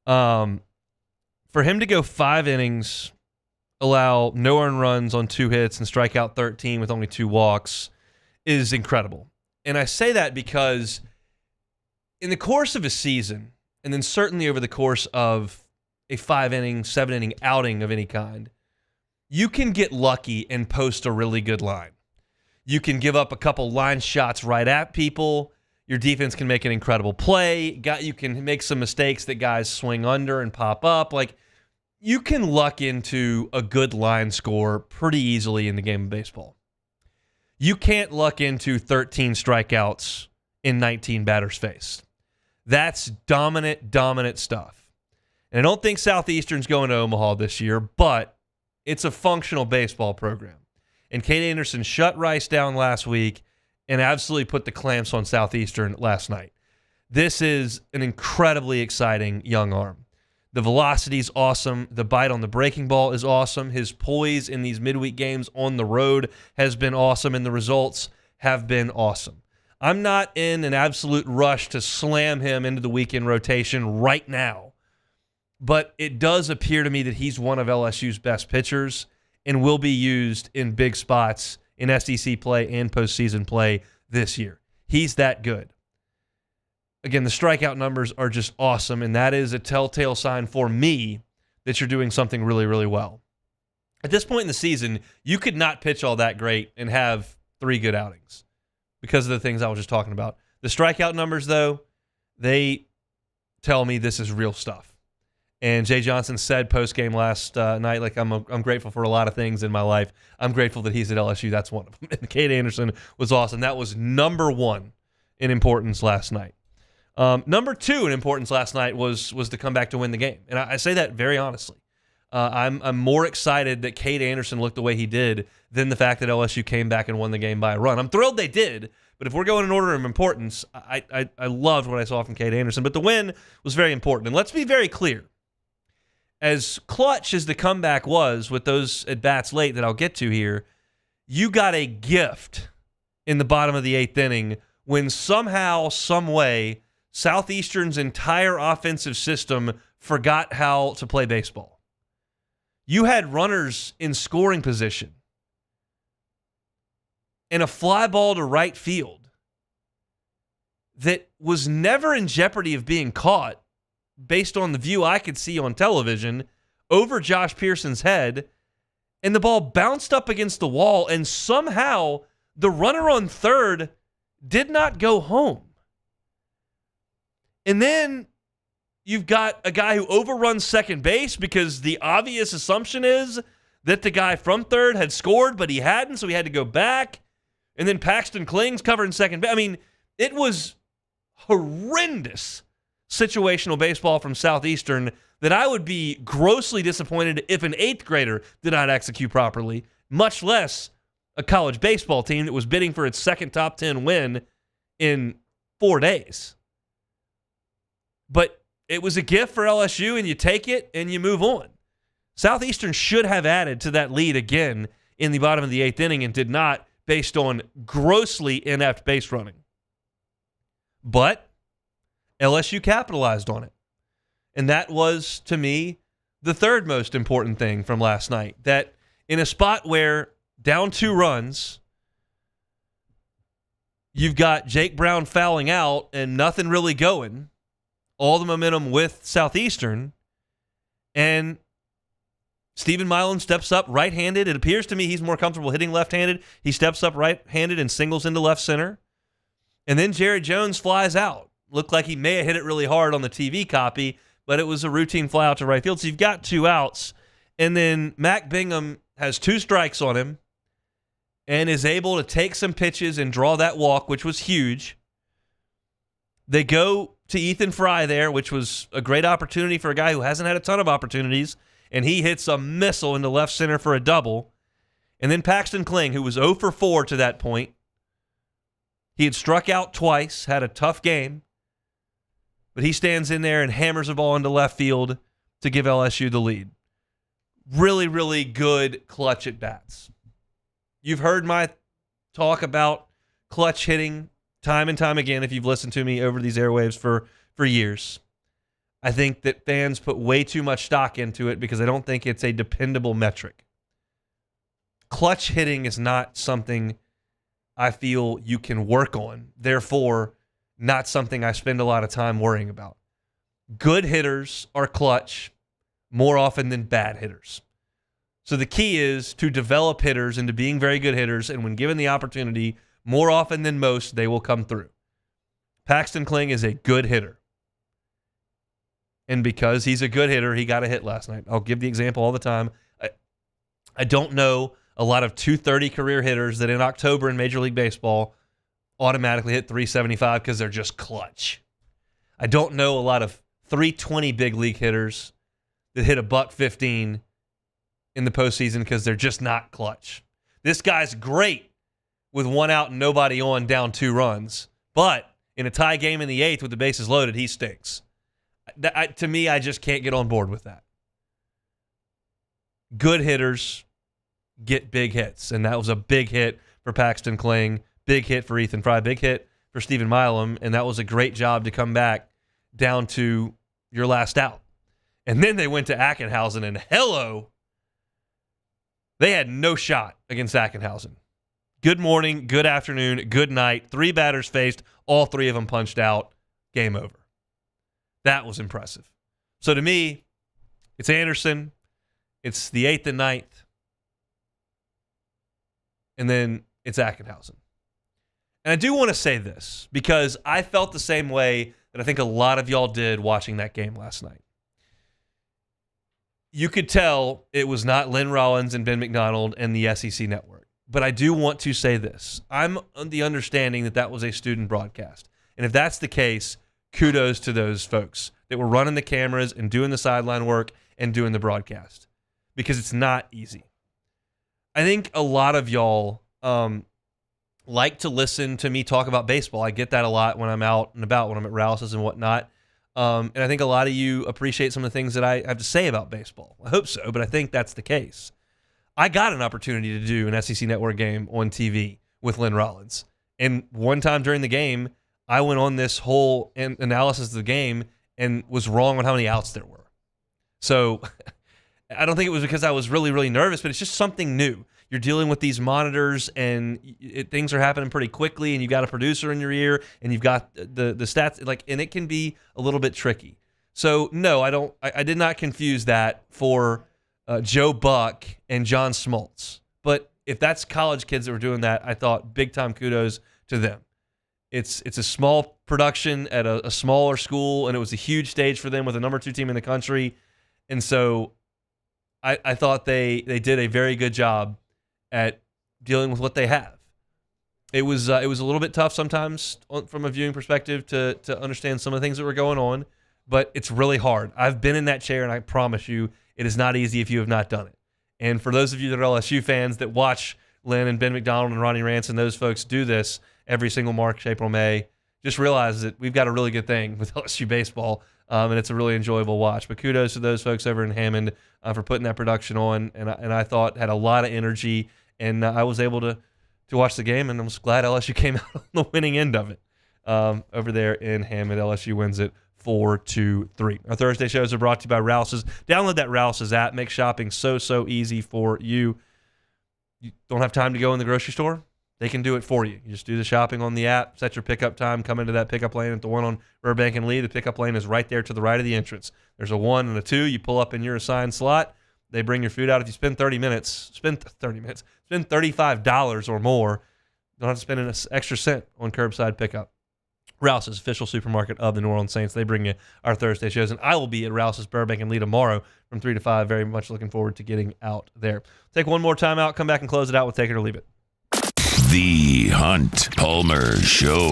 For him to go 5 innings, allow no earned runs on 2 hits, and strike out 13 with only 2 walks is incredible. And I say that because in the course of a season, and then certainly over the course of a 5-inning, 7-inning outing of any kind, you can get lucky and post a really good line. You can give up a couple line shots right at people. Your defense can make an incredible play. You can make some mistakes that guys swing under and pop up. You can luck into a good line score pretty easily in the game of baseball. You can't luck into 13 strikeouts in 19 batters faced. That's dominant stuff. And I don't think Southeastern's going to Omaha this year, but it's a functional baseball program. And Cade Anderson shut Rice down last week and absolutely put the clamps on Southeastern last night. This is an incredibly exciting young arm. The velocity's awesome. The bite on the breaking ball is awesome. His poise in these midweek games on the road has been awesome, and the results have been awesome. I'm not in an absolute rush to slam him into the weekend rotation right now, but it does appear to me that he's one of LSU's best pitchers and will be used in big spots in SEC play and postseason play this year. He's that good. Again, the strikeout numbers are just awesome, and that is a telltale sign for me that you're doing something really, really well. At this point in the season, you could not pitch all that great and have 3 good outings because of the things I was just talking about. The strikeout numbers, though, they tell me this is real stuff. And Jay Johnson said post-game last night, I'm grateful for a lot of things in my life. I'm grateful that he's at LSU. That's one of them. And Cade Anderson was awesome. That was number 1 in importance last night. Number 2 in importance last night was to come back to win the game. And I say that very honestly. I'm more excited that Cade Anderson looked the way he did than the fact that LSU came back and won the game by a run. I'm thrilled they did But if we're going in order of importance, I loved what I saw from Cade Anderson. But the win was very important. And let's be very clear. As clutch as the comeback was with those at-bats late that I'll get to here, you got a gift in the bottom of the 8th inning when somehow, some way, Southeastern's entire offensive system forgot how to play baseball. You had runners in scoring position and a fly ball to right field that was never in jeopardy of being caught based on the view I could see on television over Josh Pearson's head, and the ball bounced up against the wall, and somehow the runner on third did not go home. And then you've got a guy who overruns second base because the obvious assumption is that the guy from third had scored, but he hadn't, so he had to go back. And then Paxton Kling's covering second base. I mean, it was horrendous situational baseball from Southeastern that I would be grossly disappointed if an 8th grader did not execute properly, much less a college baseball team that was bidding for its second top 10 win in 4 days. But it was a gift for LSU, and you take it and you move on. Southeastern should have added to that lead again in the bottom of the 8th inning and did not, based on grossly inept base running. But LSU capitalized on it. And that was, to me, the third most important thing from last night. That in a spot where down 2 runs, you've got Jake Brown fouling out and nothing really going, all the momentum with Southeastern, and Stephen Milan steps up right-handed. It appears to me he's more comfortable hitting left-handed. He steps up right-handed and singles into left center. And then Jerry Jones flies out. Looked like he may have hit it really hard on the TV copy, but it was a routine fly out to right field. So you've got 2 outs. And then Mac Bingham has 2 strikes on him and is able to take some pitches and draw that walk, which was huge. They go to Ethan Fry there, which was a great opportunity for a guy who hasn't had a ton of opportunities, and he hits a missile into left center for a double. And then Paxton Kling, who was 0 for 4 to that point. He had struck out twice, had a tough game, but he stands in there and hammers a ball into left field to give LSU the lead. Really, really good clutch at bats. You've heard my talk about clutch hitting time and time again if you've listened to me over these airwaves for years. I think that fans put way too much stock into it because I don't think it's a dependable metric. Clutch hitting is not something I feel you can work on. Therefore, not something I spend a lot of time worrying about. Good hitters are clutch more often than bad hitters. So the key is to develop hitters into being very good hitters, and when given the opportunity, more often than most, they will come through. Paxton Kling is a good hitter. And because he's a good hitter, he got a hit last night. I'll give the example all the time. I don't know a lot of .230 career hitters that in October in Major League Baseball automatically hit .375 because they're just clutch. I don't know a lot of .320 big league hitters that hit a .115 in the postseason because they're just not clutch. This guy's great with 1 out and nobody on, down 2 runs. But in a tie game in the 8th with the bases loaded, he stinks. To me, I just can't get on board with that. Good hitters get big hits, and that was a big hit for Paxton Kling, big hit for Ethan Fry, big hit for Stephen Milam, and that was a great job to come back down to your last out. And then they went to Ackenhausen, and hello, they had no shot against Ackenhausen. Good morning, good afternoon, good night. 3 batters faced, all 3 of them punched out. Game over. That was impressive. So to me, it's Anderson, it's the 8th and 9th, and then it's Ackenhausen. And I do want to say this because I felt the same way that I think a lot of y'all did watching that game last night. You could tell it was not Lynn Rollins and Ben McDonald and the SEC network. But I do want to say this. I'm on the understanding that that was a student broadcast. And if that's the case, kudos to those folks that were running the cameras and doing the sideline work and doing the broadcast. Because it's not easy. I think a lot of y'all like to listen to me talk about baseball. I get that a lot when I'm out and about, when I'm at Rouse's and whatnot. And I think a lot of you appreciate some of the things that I have to say about baseball. I hope so, but I think that's the case. I got an opportunity to do an SEC Network game on TV with Lynn Rollins. And one time during the game, I went on this whole analysis of the game and was wrong on how many outs there were. So I don't think it was because I was really, really nervous, but it's just something new. You're dealing with these monitors, and things are happening pretty quickly, and you've got a producer in your ear, and you've got the stats, and it can be a little bit tricky. So no, I did not confuse that for Joe Buck and John Smoltz. But if that's college kids that were doing that, I thought big time kudos to them. It's a small production at a smaller school, and it was a huge stage for them with a number 2 team in the country, and so I thought they did a very good job at dealing with what they have. It was a little bit tough sometimes from a viewing perspective to understand some of the things that were going on, but it's really hard. I've been in that chair, and I promise you, it is not easy if you have not done it. And for those of you that are LSU fans that watch Lynn and Ben McDonald and Ronnie Rance and those folks do this every single March, April, May, just realize that we've got a really good thing with LSU baseball, and it's a really enjoyable watch. But kudos to those folks over in Hammond for putting that production on, and I thought had a lot of energy, and I was able to watch the game, and I was glad LSU came out on the winning end of it over there in Hammond. LSU wins it 4-3. Our Thursday shows are brought to you by Rouse's. Download that Rouse's app. Make shopping so easy for you. You don't have time to go in the grocery store? They can do it for you. You just do the shopping on the app, set your pickup time, come into that pickup lane at the one on Burbank and Lee. The pickup lane is right there to the right of the entrance. There's a 1 and a 2. You pull up in your assigned slot. They bring your food out. If you spend spend $35 or more, you don't have to spend an extra cent on curbside pickup. Rouse's, official supermarket of the New Orleans Saints. They bring you our Thursday shows, and I will be at Rouse's Burbank and Lee tomorrow from 3 to 5. Very much looking forward to getting out there. Take one more time out, come back and close it out with Take It or Leave It. The Hunt Palmer Show.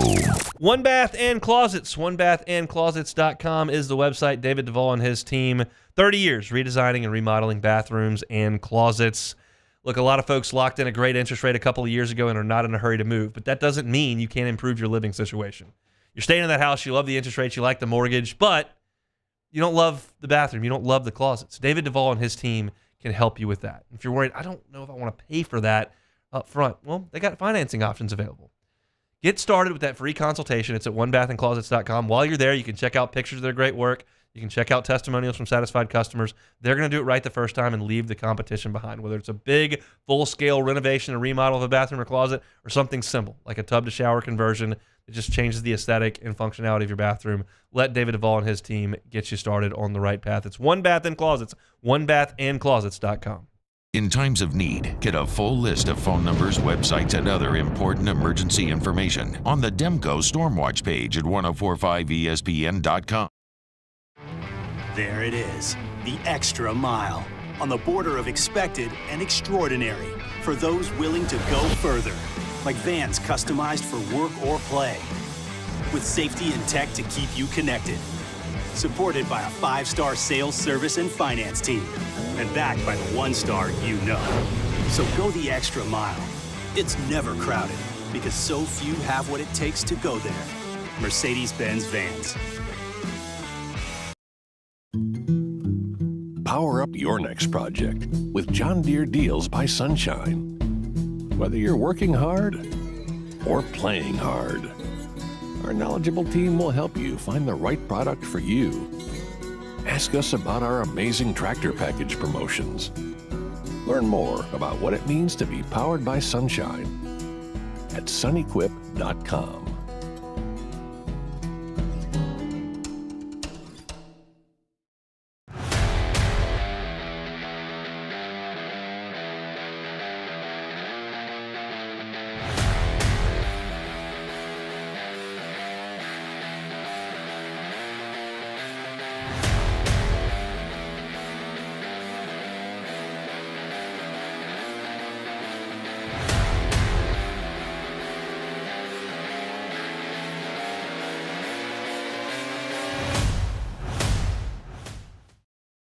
One Bath and Closets. OneBathAndClosets.com is the website. David Duvall and his team, 30 years redesigning and remodeling bathrooms and closets. Look, a lot of folks locked in a great interest rate a couple of years ago and are not in a hurry to move, but that doesn't mean you can't improve your living situation. You're staying in that house, you love the interest rates, you like the mortgage, but you don't love the bathroom, you don't love the closets. David Duvall and his team can help you with that. If you're worried, I don't know if I want to pay for that up front, well, they got financing options available. Get started with that free consultation. It's at onebathandclosets.com. While you're there, you can check out pictures of their great work. You can check out testimonials from satisfied customers. They're going to do it right the first time and leave the competition behind, whether it's a big, full-scale renovation or remodel of a bathroom or closet or something simple, like a tub-to-shower conversion that just changes the aesthetic and functionality of your bathroom. Let David Duvall and his team get you started on the right path. It's One Bath and Closets, onebathandclosets.com. In times of need, get a full list of phone numbers, websites, and other important emergency information on the Demco Stormwatch page at 1045ESPN.com. There it is, the extra mile, on the border of expected and extraordinary, for those willing to go further, like vans customized for work or play, with safety and tech to keep you connected. Supported by a 5-star sales, service, and finance team, and backed by the 1-star you know. So go the extra mile. It's never crowded, because so few have what it takes to go there. Mercedes-Benz Vans. Power up your next project with John Deere Deals by Sunshine. Whether you're working hard or playing hard, our knowledgeable team will help you find the right product for you. Ask us about our amazing tractor package promotions. Learn more about what it means to be powered by sunshine at sunequip.com.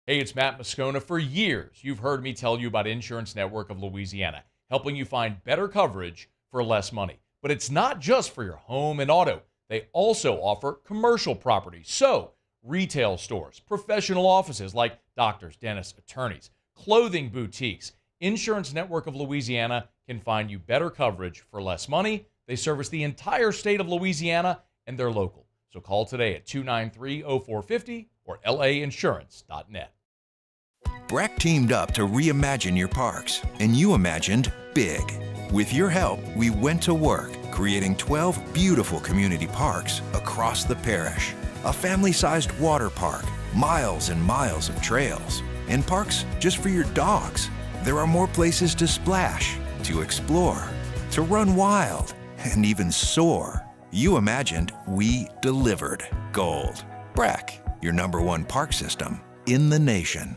Hey, it's Matt Moscona. For years, you've heard me tell you about Insurance Network of Louisiana, helping you find better coverage for less money. But it's not just for your home and auto. They also offer commercial properties. So, retail stores, professional offices like doctors, dentists, attorneys, clothing boutiques. Insurance Network of Louisiana can find you better coverage for less money. They service the entire state of Louisiana, and they're local. So call today at 293-0450 or lainsurance.net. Breck teamed up to reimagine your parks, and you imagined big. With your help, we went to work, creating 12 beautiful community parks across the parish. A family-sized water park, miles and miles of trails, and parks just for your dogs. There are more places to splash, to explore, to run wild, and even soar. You imagined, we delivered. Gold. Breck, your #1 park system in the nation.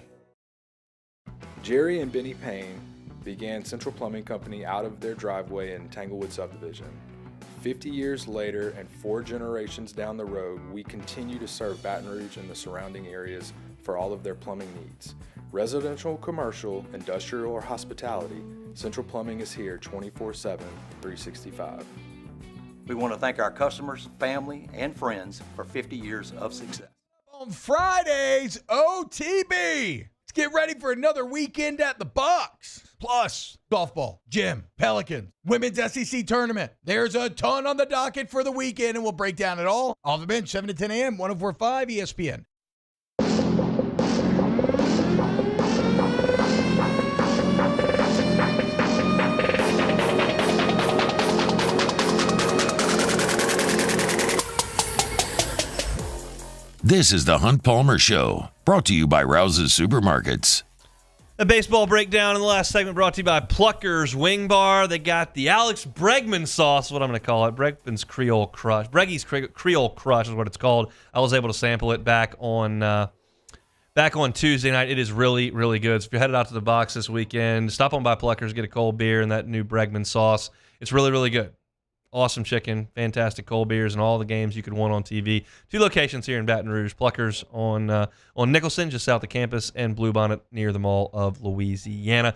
Jerry and Benny Payne began Central Plumbing Company out of their driveway in Tanglewood subdivision. 50 years later and 4 generations down the road, we continue to serve Baton Rouge and the surrounding areas for all of their plumbing needs. Residential, commercial, industrial, or hospitality, Central Plumbing is here 24/7, 365. We want to thank our customers, family, and friends for 50 years of success. On Fridays, OTB. Let's get ready for another weekend at the Bucks. Plus, golf ball, gym, Pelicans, women's SEC tournament. There's a ton on the docket for the weekend, and we'll break down it all. On the bench, 7 to 10 a.m., 104.5 ESPN. This is the Hunt Palmer Show, brought to you by Rouse's Supermarkets. A baseball breakdown in the last segment brought to you by Plucker's Wing Bar. They got the Alex Bregman sauce, is what I'm going to call it. Bregman's Creole Crush. Breggy's Creole Crush is what it's called. I was able to sample it back on Tuesday night. It is really, really good. So if you're headed out to the box this weekend, stop on by Plucker's, get a cold beer and that new Bregman sauce. It's really, really good. Awesome chicken, fantastic cold beers, and all the games you could want on TV. 2 locations here in Baton Rouge: Pluckers on Nicholson, just south of campus, and Bluebonnet near the Mall of Louisiana.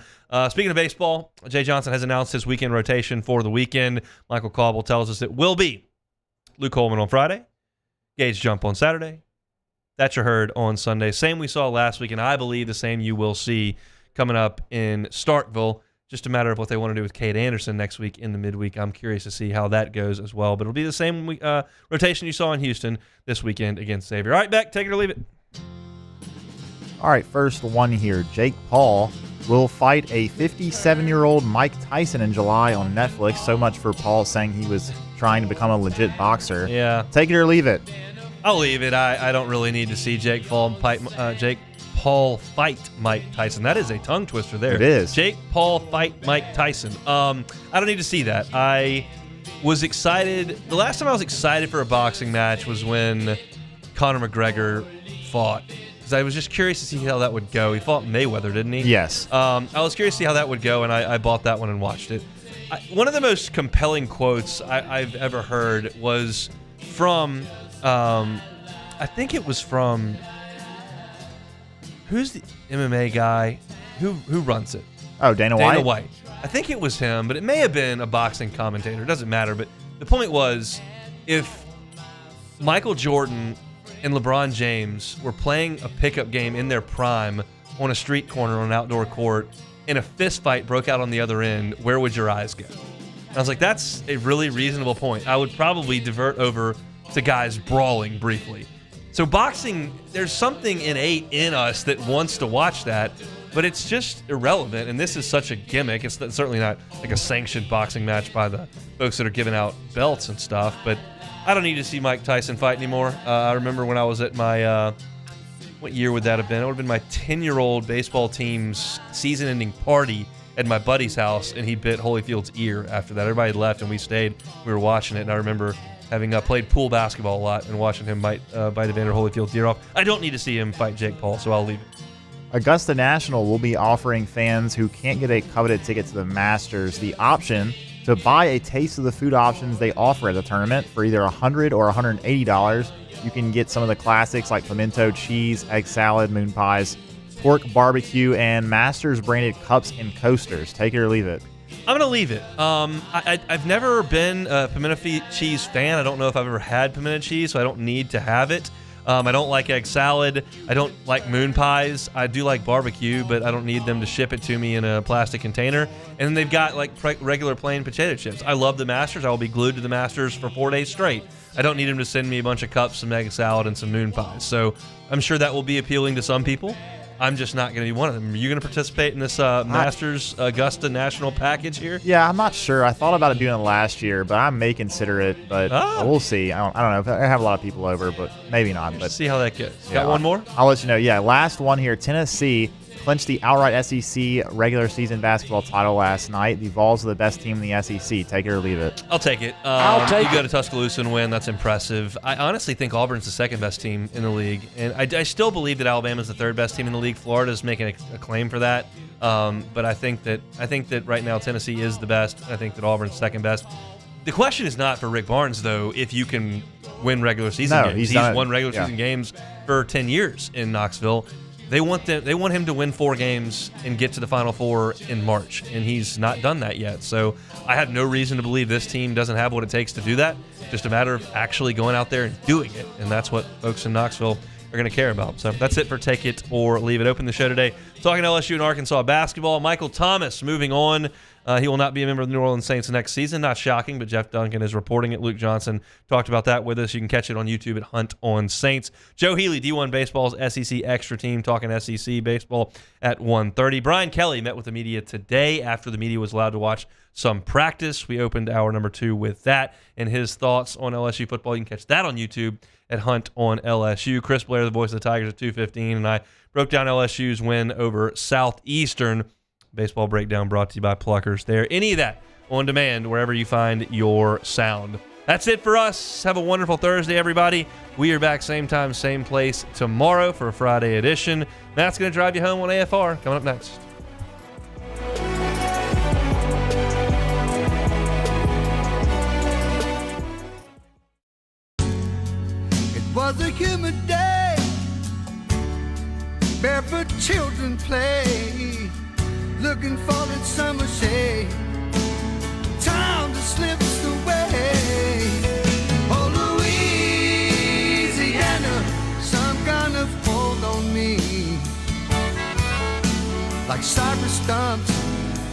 Speaking of baseball, Jay Johnson has announced his weekend rotation for the weekend. Michael Cauble tells us it will be Luke Coleman on Friday, Gage Jump on Saturday, Thatcher Hurd on Sunday. Same we saw last week, and I believe the same you will see coming up in Starkville. Just a matter of what they want to do with Cade Anderson next week in the midweek. I'm curious to see how that goes as well. But it'll be the same rotation you saw in Houston this weekend against Xavier. All right, Beck, take it or leave it. All right, first one here. Jake Paul will fight a 57-year-old Mike Tyson in July on Netflix. So much for Paul saying he was trying to become a legit boxer. Yeah. Take it or leave it. I'll leave it. I don't really need to see Jake Paul fight Mike Tyson. That is a tongue twister there. It is. Jake Paul fight Mike Tyson. I don't need to see that. I was excited. The last time I was excited for a boxing match was when Conor McGregor fought. Because I was just curious to see how that would go. He fought Mayweather, didn't he? Yes. I was curious to see how that would go, and I bought that one and watched it. One of the most compelling quotes I've ever heard was from, I think it was from... Who's the MMA guy? Who runs it? Oh, Dana White? Dana White. I think it was him, but it may have been a boxing commentator. It doesn't matter. But the point was, if Michael Jordan and LeBron James were playing a pickup game in their prime on a street corner on an outdoor court, and a fist fight broke out on the other end, where would your eyes go? And I was like, that's a really reasonable point. I would probably divert over to guys brawling briefly. So boxing, there's something innate in us that wants to watch that, but it's just irrelevant, and this is such a gimmick. It's certainly not like a sanctioned boxing match by the folks that are giving out belts and stuff, but I don't need to see Mike Tyson fight anymore. I remember when I was at my, what year would that have been? It would have been my 10-year-old baseball team's season-ending party at my buddy's house, and he bit Holyfield's ear after that. Everybody had left, and we stayed. We were watching it, and I remember having played pool basketball a lot and watching him bite Evander Holyfield's ear off. I don't need to see him fight Jake Paul, so I'll leave it. Augusta National will be offering fans who can't get a coveted ticket to the Masters the option to buy a taste of the food options they offer at the tournament for either $100 or $180. You can get some of the classics like pimento cheese, egg salad, moon pies, pork barbecue, and Masters branded cups and coasters. Take it or leave it. I'm gonna leave it. I've never been a pimento cheese fan. I don't know if I've ever had pimento cheese, so I don't need to have it. I don't like egg salad. I don't like moon pies. I do like barbecue, but I don't need them to ship it to me in a plastic container. And then they've got like regular plain potato chips. I love the Masters. I will be glued to the Masters for 4 days straight. I don't need them to send me a bunch of cups, some egg salad, and some moon pies. So I'm sure that will be appealing to some people. I'm just not going to be one of them. Are you going to participate in this Masters Augusta National package here? Yeah, I'm not sure. I thought about doing it last year, but I may consider it. But we'll see. I don't know. If I have a lot of people over, but maybe not. But see how that goes. Yeah, Got one more? I'll let you know. Yeah, last one here. Tennessee clinched the outright SEC regular season basketball title last night. The Vols are the best team in the SEC. Take it or leave it. I'll take it. I'll take you go to Tuscaloosa and win. That's impressive. I honestly think Auburn's the second best team in the league, and I still believe that Alabama's the third best team in the league. Florida's making a claim for that, but I think that right now Tennessee is the best. I think that Auburn's second best. The question is not for Rick Barnes though. If you can win regular season games, he's won regular season games for 10 years in Knoxville. They want him to win 4 games and get to the Final Four in March, and he's not done that yet. So I have no reason to believe this team doesn't have what it takes to do that. Just a matter of actually going out there and doing it, and that's what folks in Knoxville are going to care about. So that's it for Take It or Leave It. Open the show today talking LSU and Arkansas basketball. Michael Thomas moving on. He will not be a member of the New Orleans Saints next season. Not shocking, but Jeff Duncan is reporting it. Luke Johnson talked about that with us. You can catch it on YouTube at Hunt on Saints. Joe Healy, D1 Baseball's SEC Extra Team, talking SEC baseball at 1:30. Brian Kelly met with the media today after the media was allowed to watch some practice. We opened hour number 2 with that and his thoughts on LSU football. You can catch that on YouTube at Hunt on LSU. Chris Blair, the voice of the Tigers, at 2:15, and I broke down LSU's win over Southeastern. Baseball breakdown brought to you by Pluckers there. Any of that on demand wherever you find your sound. That's it for us. Have a wonderful Thursday, everybody. We are back same time, same place tomorrow for a Friday edition. Matt's going to drive you home on AFR. Coming up next. It was a humid day. Barefoot children play. Looking for that summer shade. Time just slips away. Oh, Louisiana, some kind of hold on me. Like cypress stumps,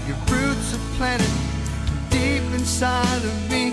your roots are planted deep inside of me.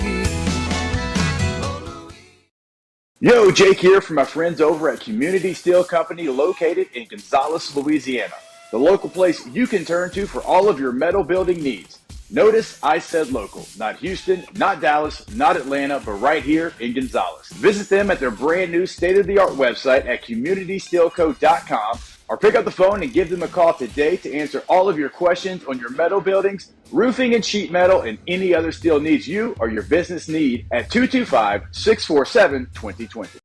Yo, Jake here from my friends over at Community Steel Company located in Gonzales, Louisiana. The local place you can turn to for all of your metal building needs. Notice I said local, not Houston, not Dallas, not Atlanta, but right here in Gonzales. Visit them at their brand new state-of-the-art website at communitysteelco.com or pick up the phone and give them a call today to answer all of your questions on your metal buildings, roofing and sheet metal, and any other steel needs you or your business need at 225-647-2020.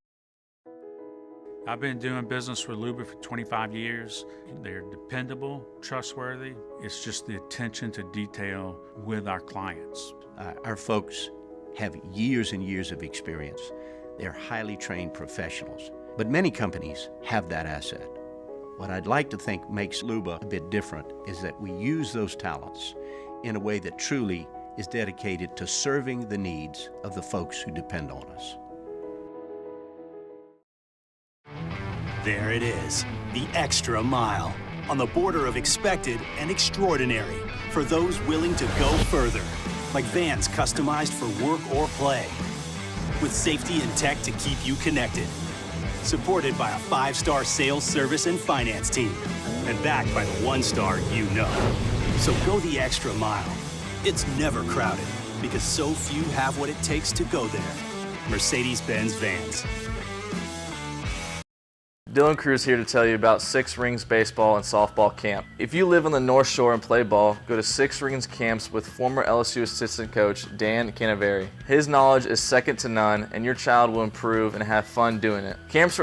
I've been doing business with Luba for 25 years. They're dependable, trustworthy. It's just the attention to detail with our clients. Our folks have years and years of experience. They're highly trained professionals, but many companies have that asset. What I'd like to think makes Luba a bit different is that we use those talents in a way that truly is dedicated to serving the needs of the folks who depend on us. There it is, the extra mile, on the border of expected and extraordinary, for those willing to go further, like vans customized for work or play, with safety and tech to keep you connected, supported by a 5-star sales, service, and finance team, and backed by the 1-star you know. So go the extra mile. It's never crowded, because so few have what it takes to go there. Mercedes-Benz Vans. Dylan Cruz here to tell you about Six Rings Baseball and Softball Camp. If you live on the North Shore and play ball, go to Six Rings Camps with former LSU assistant coach Dan Canaveri. His knowledge is second to none, and your child will improve and have fun doing it. Camps are